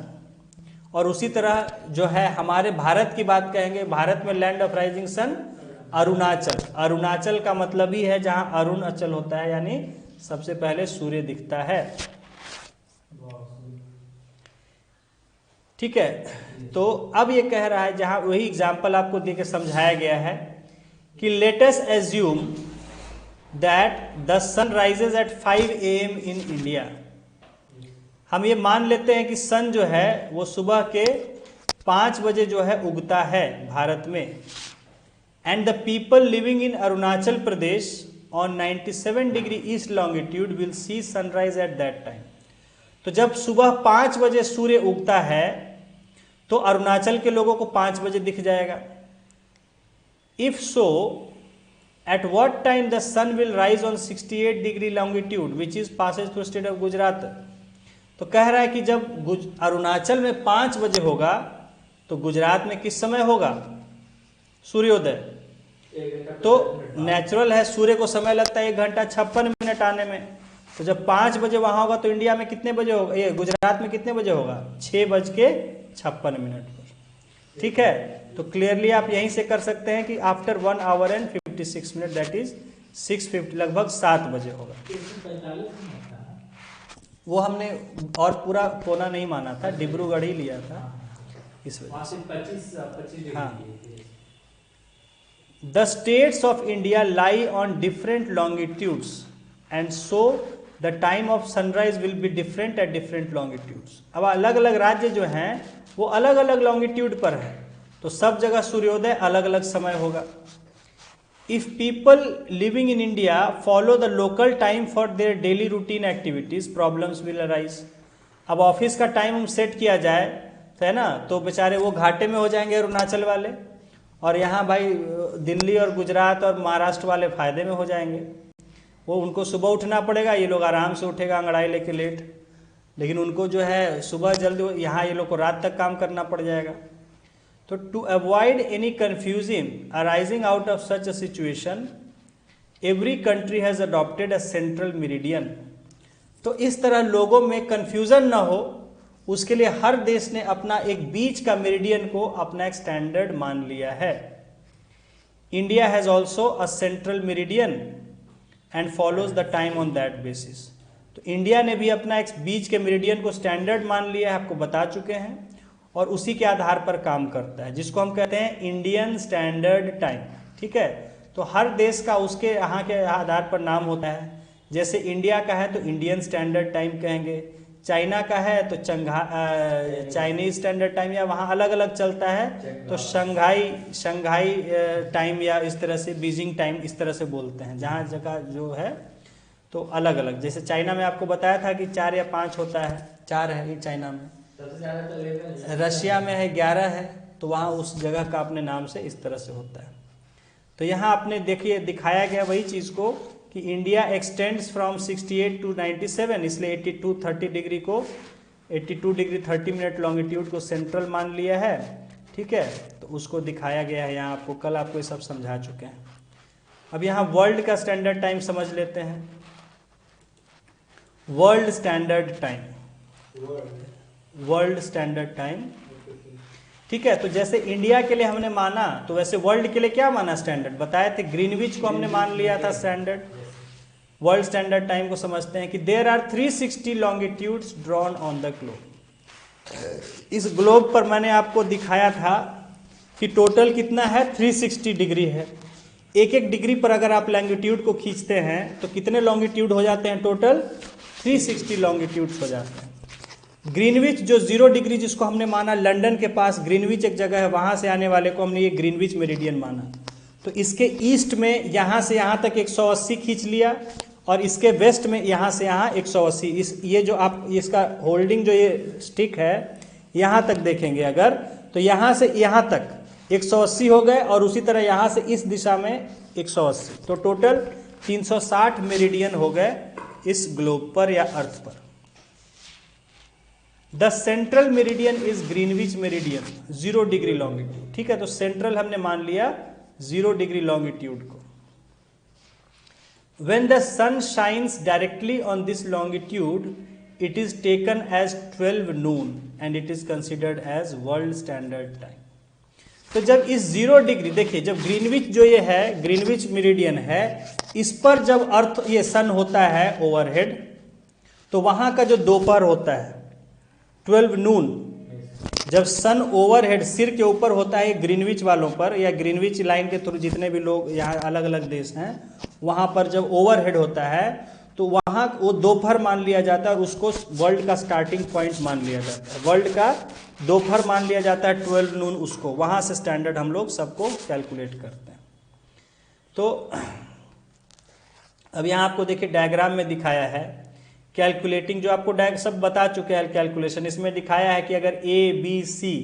और उसी तरह जो है हमारे भारत की बात कहेंगे, भारत में land of rising sun Arunachal. Arunachal का मतलब ही है जहाँ अरुण अचल होता है, यानी सबसे पहले सूर्य दिखता है, ठीक है। तो अब ये कह रहा है, जहाँ वही एग्जाम्पल आपको देके समझाया गया है कि let us assume that the sun rises at 5 AM in India. हम ये मान लेते हैं कि सन जो है वो सुबह के 5 बजे जो है उगता है भारत में, and the people living in Arunachal Pradesh on 97 degree east longitude will see sunrise at that time. तो जब सुबह 5 बजे सूर्य उगता है तो अरुणाचल के लोगों को 5 बजे दिख जाएगा। If so, at what time the sun will rise on 68 degree longitude which is passes through state of Gujarat. तो कह रहा है कि जब अरुणाचल में 5 बजे होगा तो गुजरात में किस समय होगा, सूर्योदय। तो नेचुरल है, सूर्य को समय लगता है 1 घंटा 56 मिनट आने में, तो जब 5 बजे वहां होगा तो इंडिया में कितने बजे होगा, ये गुजरात में कितने बजे होगा, 6:56 पर, ठीक है। तो क्लियरली आप यहीं से कर सकते हैं कि after 1 hour and 56 minutes that is 6:50, लगभग 7 बजे होगा। वो हमने और पूरा कोना नहीं माना था, डिब्रूगढ़ ही लिया था इस वजह से। 25 हाँ। The states of India lie on different longitudes and so the time of sunrise will be different at different longitudes. अब अलग अलग राज्य जो हैं वो अलग अलग लॉन्गिट्यूड पर है, तो सब जगह सूर्योदय अलग अलग समय होगा। If people living in India follow the local time for their daily routine activities problems will arise. अब ऑफिस का टाइम हम सेट किया जाए तो है ना, तो बेचारे वो घाटे में हो जाएंगे अरुणाचल वाले, और यहाँ भाई दिल्ली और गुजरात और महाराष्ट्र वाले फायदे में हो जाएंगे। वो उनको सुबह उठना पड़ेगा, ये लोग आराम से उठेगा अंगड़ाई लेके लेट, लेकिन उनको जो है सुबह जल्दी, यहाँ ये लोग को रात तक काम करना पड़ जाएगा। तो to avoid any confusion arising out of such a situation every country has adopted a central meridian. तो इस तरह लोगों में कंफ्यूजन ना हो उसके लिए हर देश ने अपना एक बीच का मेरिडियन को अपना एक स्टैंडर्ड मान लिया है। India has also a central meridian and follows the time on that basis. तो इंडिया ने भी अपना एक बीच के मेरिडियन को स्टैंडर्ड मान लिया है, आपको बता चुके हैं, और उसी के आधार पर काम करता है, जिसको हम कहते हैं इंडियन स्टैंडर्ड टाइम, ठीक है। तो हर देश का उसके यहाँ के आधार पर नाम होता है। जैसे इंडिया का है तो इंडियन स्टैंडर्ड टाइम कहेंगे, चाइना का है तो चाइनीज स्टैंडर्ड टाइम, या वहाँ अलग अलग चलता है तो शंघाई टाइम, या इस तरह से बीजिंग टाइम, इस तरह से बोलते हैं जहाँ जगह जो है तो अलग अलग। जैसे चाइना में आपको बताया था कि 4 या 5 होता है, 4 है ये चाइना में, सबसे ज़्यादा तो 11 है। रशिया में है 11 है, तो वहाँ उस जगह का अपने नाम से इस तरह से होता है। तो यहाँ आपने देखिए दिखाया गया वही चीज़ को कि इंडिया एक्सटेंड्स फ्रॉम 68 टू 97, इसलिए 82 30 डिग्री को 82 डिग्री 30 मिनट लॉन्गिट्यूड को सेंट्रल मान लिया है, ठीक है। तो उसको दिखाया गया है यहाँ आपको, कल आपको ये सब समझा चुके हैं। अब यहाँ वर्ल्ड का स्टैंडर्ड टाइम समझ लेते हैं। World standard time, world standard time, ठीक है। तो जैसे इंडिया के लिए हमने माना, तो वैसे वर्ल्ड के लिए क्या माना स्टैंडर्ड, बताए थे ग्रीनविच को हमने मान लिया था स्टैंडर्ड। वर्ल्ड स्टैंडर्ड टाइम को समझते हैं कि there are 360 longitudes drawn on the globe. इस ग्लोब पर मैंने आपको दिखाया था कि टोटल कितना है, 360 डिग्री है। एक एक डिग्री पर अगर आप लॉन्गिट्यूड को खींचते हैं तो कितने लॉन्गिट्यूड हो जाते हैं, टोटल 360 लॉन्गिट्यूड्स हो जाते हैं। ग्रीनविच जो 0 डिग्री जिसको हमने माना, लंदन के पास ग्रीनविच एक जगह है, वहाँ से आने वाले को हमने ये ग्रीनविच मेरिडियन माना। तो इसके ईस्ट में यहाँ से यहाँ तक 180 खींच लिया, और इसके वेस्ट में यहाँ से यहाँ 180। ये जो आप इसका होल्डिंग जो ये स्टिक है यहाँ तक देखेंगे अगर, तो यहाँ से यहाँ तक 180 हो गए, और उसी तरह यहाँ से इस दिशा में 180, तो टोटल 360 मेरिडियन हो गए इस ग्लोब पर या अर्थ पर। The central meridian is Greenwich meridian, 0 degree longitude, ठीक है। तो सेंट्रल हमने मान लिया 0 डिग्री लॉन्गिट्यूड को। When the sun shines directly on this longitude, it is taken as 12 noon and it is considered as world standard time. तो जब इस 0 डिग्री, देखिए जब ग्रीनविच जो ये है, ग्रीनविच मेरिडियन है, इस पर जब अर्थ ये सन होता है ओवरहेड, तो वहां का जो दोपहर होता है 12 नून, जब सन ओवरहेड सिर के ऊपर होता है ग्रीनविच वालों पर, या ग्रीनविच लाइन के थ्रू जितने भी लोग यहाँ अलग अलग देश हैं वहाँ पर जब ओवरहेड होता है तो वहाँ वो दोपहर मान लिया जाता है, और उसको वर्ल्ड का स्टार्टिंग पॉइंट मान लिया जाता है। वर्ल्ड का दोपहर मान लिया जाता है 12 नून, उसको वहाँ से स्टैंडर्ड हम लोग सबको कैलकुलेट करते हैं। तो अब यहाँ आपको देखिए डायग्राम में दिखाया है कैलकुलेटिंग, जो आपको सब बता चुके हैं कैलकुलेशन। इसमें दिखाया है कि अगर A, B, C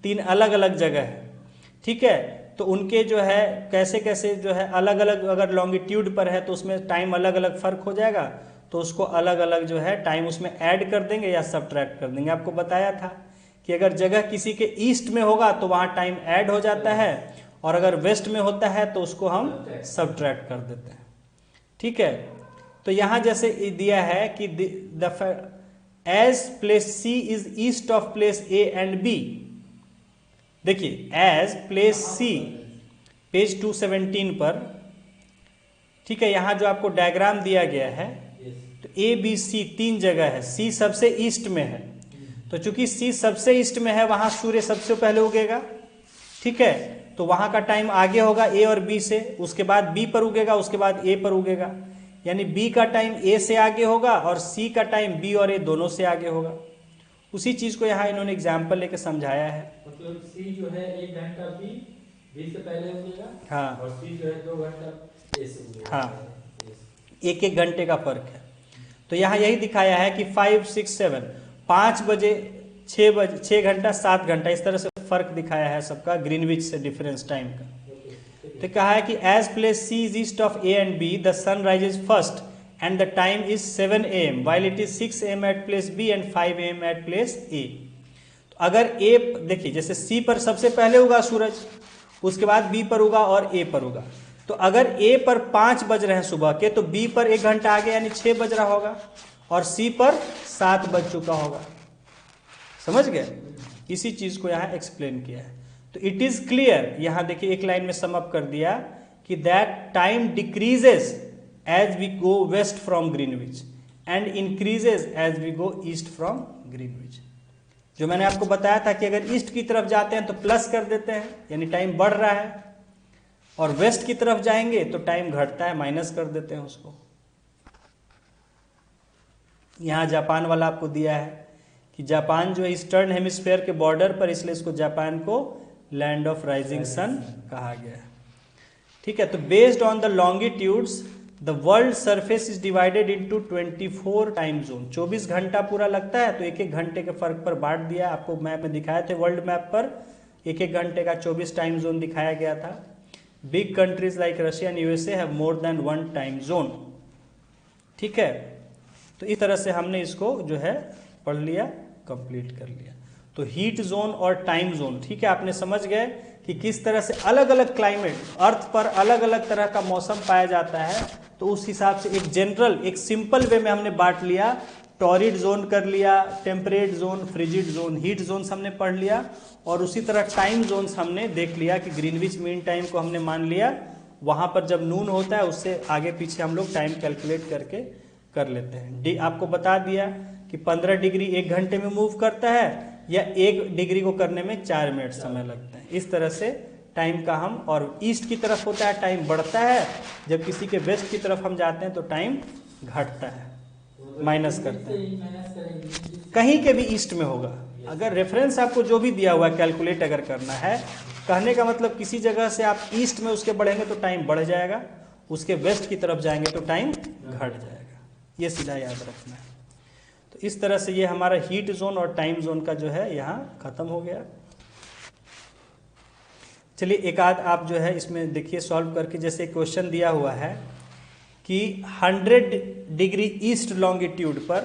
3 अलग अलग जगह है, ठीक है, तो उनके जो है कैसे कैसे जो है अलग अलग, अगर लॉन्गिट्यूड पर है तो उसमें टाइम अलग अलग फर्क हो जाएगा, तो उसको अलग अलग जो है टाइम उसमें ऐड कर देंगे या सब्ट्रैक्ट कर देंगे। आपको बताया था कि अगर जगह किसी के ईस्ट में होगा तो वहाँ टाइम ऐड हो जाता है, और अगर वेस्ट में होता है तो उसको हम सब्ट्रैक्ट कर देते हैं, ठीक है। तो यहाँ जैसे दिया है कि as place C is east of place A and B, देखिए एज प्लेस सी पेज 217 पर, ठीक है। यहाँ जो आपको डायग्राम दिया गया है, तो ए बी सी 3 जगह है, सी सबसे ईस्ट में है, तो चूंकि सी सबसे ईस्ट में है वहां सूर्य सबसे पहले उगेगा, ठीक है, तो वहां का टाइम आगे होगा ए और बी से, उसके बाद बी पर उगेगा, उसके बाद ए पर उगेगा, यानी बी का टाइम ए से आगे होगा और सी का टाइम बी और ए दोनों से आगे होगा। उसी चीज को यहाँ इन्होंने एग्जाम्पल लेके समझाया है। मतलब सी जो है 1 घंटा बी से पहले उगेगा, हाँ, और सी जो है 2 घंटा ए से उगेगा। हाँ, 1-1 घंटे का फर्क है। तो यहाँ यही दिखाया है कि 5, 6, 7 5 बजे 6 घंटा 7 घंटा, इस तरह से फर्क दिखाया है सबका ग्रीनविच से डिफरेंस टाइम का। तो कहा है कि as place C is east of a and b the sun rises first and the time is 7 AM while it is 6 AM at place b and 5 AM at place a. तो अगर ए, देखिए जैसे सी पर सबसे पहले उगा सूरज, उसके बाद बी पर उगा और ए पर उगा, तो अगर ए पर 5 बज रहे हैं सुबह के, तो बी पर 1 घंटा आगे यानी 6 बज रहा होगा, और सी पर 7 बज चुका होगा। समझ गए? इसी चीज को यहाँ एक्सप्लेन किया है। तो इट इज क्लियर, यहाँ देखिए एक लाइन में सम अप कर दिया कि that time decreases as we go west from Greenwich and increases as we go east from Greenwich. जो मैंने आपको बताया था कि अगर ईस्ट की तरफ जाते हैं तो प्लस कर देते हैं, यानी टाइम बढ़ रहा है, और वेस्ट की तरफ जाएंगे तो टाइम घटता है, माइनस कर देते हैं उसको। यहाँ जापान वाला आपको दिया है कि जापान जो है ईस्टर्न हेमिस्फेयर के बॉर्डर पर, इसलिए इसको जापान को लैंड ऑफ राइजिंग सन कहा गया है। ठीक है, तो based on the longitudes the world surface is divided into 24 time zone. 24 घंटा पूरा लगता है तो एक एक घंटे के फर्क पर बांट दिया। आपको मैप में दिखाए थे, वर्ल्ड मैप पर एक एक घंटे का 24 टाइम जोन दिखाया गया था। Big countries like Russia and USA have more than 1 time zone. ठीक है, तो इस तरह से हमने इसको जो है पढ़ लिया, कंप्लीट कर लिया। तो हीट जोन और टाइम जोन, ठीक है, आपने समझ गए कि किस तरह से अलग अलग क्लाइमेट, अर्थ पर अलग अलग तरह का मौसम पाया जाता है। तो उस हिसाब से एक जनरल, एक सिंपल वे में हमने बांट लिया। टॉरिड जोन कर लिया, temperate zone, frigid zone, heat zones हमने पढ़ लिया। और उसी तरह टाइम जोन्स हमने देख लिया कि ग्रीनविच मीन टाइम को हमने मान लिया, वहाँ पर जब नून होता है उससे आगे पीछे हम लोग टाइम कैलकुलेट करके कर लेते हैं। आपको बता दिया कि 15 डिग्री 1 घंटे में मूव करता है या 1 डिग्री को करने में 4 मिनट समय लगता है। इस तरह से टाइम का हम, और ईस्ट की तरफ होता है टाइम बढ़ता है, जब किसी के वेस्ट की तरफ हम जाते हैं तो टाइम घटता है, माइनस करते हैं। कहीं के भी ईस्ट में होगा, अगर रेफरेंस आपको जो भी दिया हुआ है कैलकुलेट अगर करना है, कहने का मतलब किसी जगह से आप ईस्ट में उसके बढ़ेंगे तो टाइम बढ़ जाएगा, उसके वेस्ट की तरफ जाएंगे तो टाइम घट जाएगा। ये सीधा याद रखना है। तो इस तरह से ये हमारा हीट जोन और टाइम जोन का जो है यहाँ खत्म हो गया। चलिए एक आध आप जो है इसमें देखिए सॉल्व करके, जैसे क्वेश्चन दिया हुआ है कि 100 डिग्री ईस्ट लॉन्गिट्यूड पर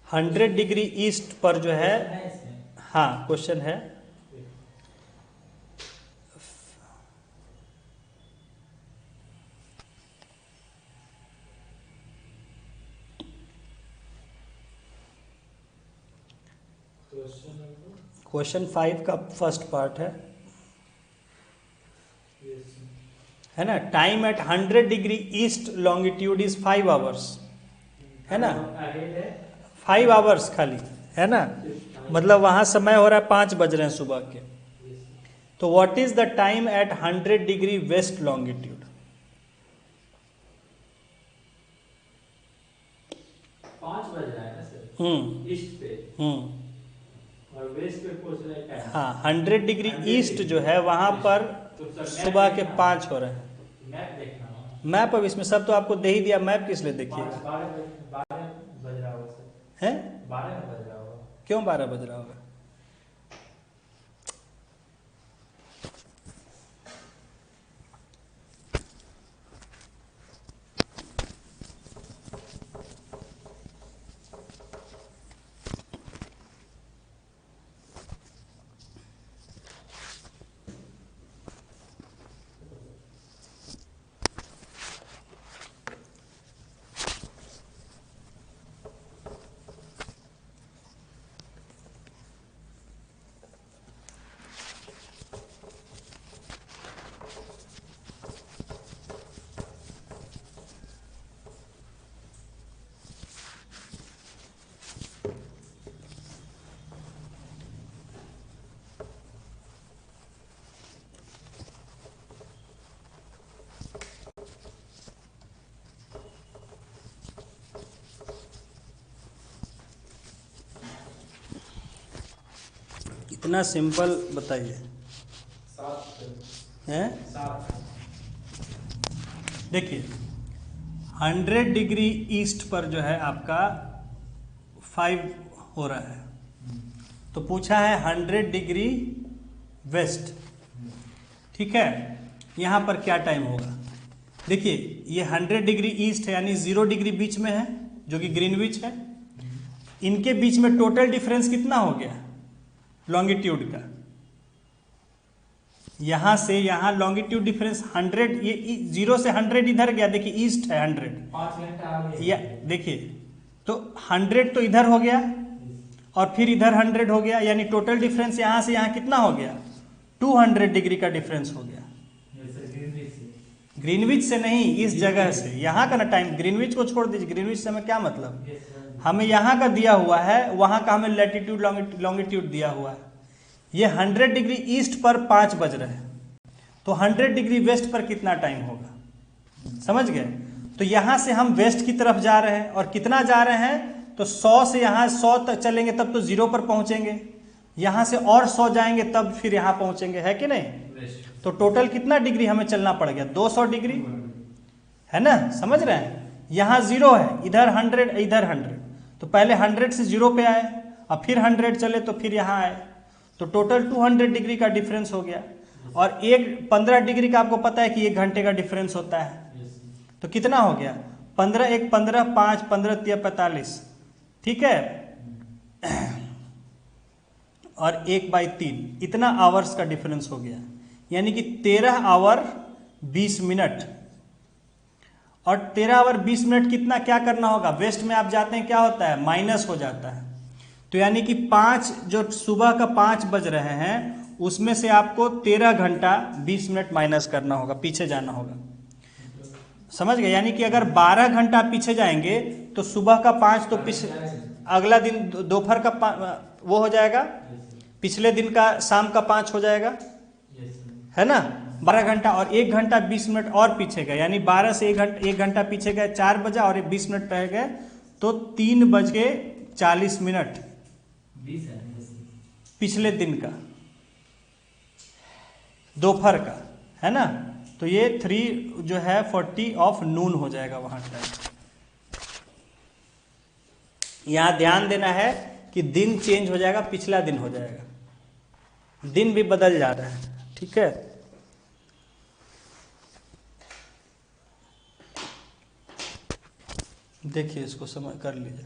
100 डिग्री ईस्ट पर जो है, हाँ क्वेश्चन है, क्वेश्चन 5 का फर्स्ट पार्ट है ना। Time at 100 degree east longitude is 5 hours, है ना, 5 आवर्स खाली, है ना, मतलब वहां समय हो रहा है 5 बज रहे हैं सुबह के। तो what is the time at 100 degree west longitude? 5 बज रहा है ना सर, ईस्ट पे, और वेस्ट पे पहुंच रहा है टाइम। हाँ, 100 डिग्री ईस्ट जो है वहां पर सुबह के 5 हो रहे हैं। मैप देखना, मैप अब इसमें सब तो आपको दे ही दिया, मैप किस लिए देखिए? 12 बज रहा होगा सर, हैं? 12 बज रहा होगा। क्यों 12 बज रहा होगा? इतना सिंपल बताइए हैं? देखिए 100 डिग्री ईस्ट पर जो है आपका 5 हो रहा है, तो पूछा है 100 डिग्री वेस्ट, ठीक है, यहाँ पर क्या टाइम होगा? देखिए ये 100 डिग्री ईस्ट है, यानी 0 डिग्री बीच में है जो कि ग्रीनविच है। इनके बीच में टोटल डिफरेंस कितना हो गया लॉन्गिट्यूड का? यहां से यहां लॉन्गिट्यूड डिफरेंस 100, ये 0 से 100 इधर गया, देखिए ईस्ट है 100, 5 घंटा आगे, या देखिए तो 100 तो इधर हो गया और फिर इधर 100 हो गया, यानी टोटल डिफरेंस यहां से यहां कितना हो गया? 200 डिग्री का डिफरेंस हो गया। ग्रीनविच से नहीं, इस जगह से, यहाँ का ना टाइम, ग्रीनविच को छोड़ दीजिए, ग्रीनविच से हमें क्या मतलब, हमें यहाँ का दिया हुआ है, वहाँ का हमें लैटिट्यूड लॉन्गिट्यूड दिया हुआ है। ये 100 डिग्री ईस्ट पर 5 बज रहे हैं, तो 100 डिग्री वेस्ट पर कितना टाइम होगा? समझ गए। तो यहाँ से हम वेस्ट की तरफ जा रहे हैं, और कितना जा रहे हैं, तो 100 से यहाँ 100 तक चलेंगे तब तो 0 पर पहुंचेंगे, यहाँ से और 100 जाएंगे तब फिर यहाँ पहुंचेंगे, है कि नहीं। तो टोटल कितना डिग्री हमें चलना पड़ गया, 200 डिग्री, है ना, समझ रहे हैं। यहाँ 0 है, इधर 100, इधर 100, तो पहले 100 से 0 पे आए, अब फिर 100 चले तो फिर यहाँ आए, तो टोटल 200 डिग्री का डिफरेंस हो गया। और 15 डिग्री का आपको पता है कि 1 घंटे का डिफरेंस होता है, तो कितना हो गया, 15 1 15 5 15 3 45, ठीक है, और 1/3, इतना आवर्स का डिफरेंस हो गया, यानी कि 13 आवर 20 मिनट। और 13 आवर 20 मिनट कितना क्या करना होगा, वेस्ट में आप जाते हैं क्या होता है, माइनस हो जाता है। तो यानी कि 5 जो सुबह का 5 बज रहे हैं उसमें से आपको 13 घंटा 20 मिनट माइनस करना होगा, पीछे जाना होगा, समझ गए। यानी कि अगर 12 घंटा पीछे जाएंगे तो सुबह का 5 तो अगला दिन दोपहर का वो हो जाएगा, पिछले दिन का शाम का 5 हो जाएगा, है ना, 12 घंटा, और 1 घंटा 20 मिनट और पीछे गए, यानी 12 से 1 घंटा पीछे गए, 4 बजा और 20 मिनट रह गए, तो 3:40 पिछले दिन का, दोपहर का, है ना। तो ये 3 जो है 40 ऑफ नून हो जाएगा वहां टाइम। यहां ध्यान देना है कि दिन चेंज हो जाएगा, पिछला दिन हो जाएगा, दिन भी बदल जा रहा है, ठीक है। देखिए इसको समझ कर लीजिए।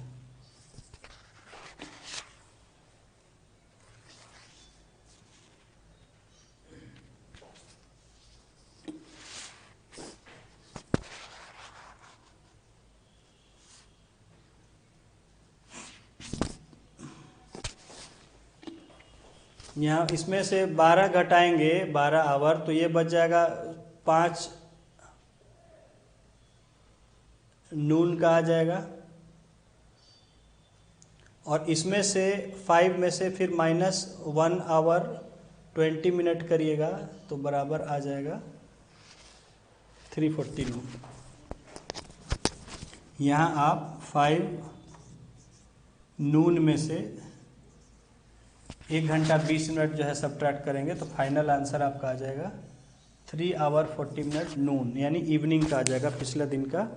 यहाँ इसमें से 12 घटाएंगे, 12 आवर, तो ये बच जाएगा 5 नून का आ जाएगा, और इसमें से 5 में से फिर -1 आवर 20 मिनट करिएगा तो बराबर आ जाएगा 340 नून। यहाँ आप 5 नून में से 1 घंटा 20 मिनट जो है सब्ट्रैक्ट करेंगे तो फाइनल आंसर आपका आ जाएगा 3 आवर 40 मिनट नून, यानी इवनिंग का आ जाएगा, पिछले दिन का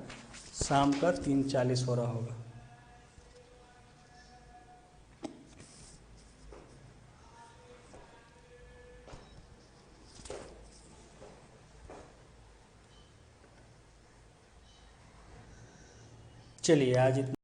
शाम का 3:40 हो रहा होगा। चलिए आज इतना।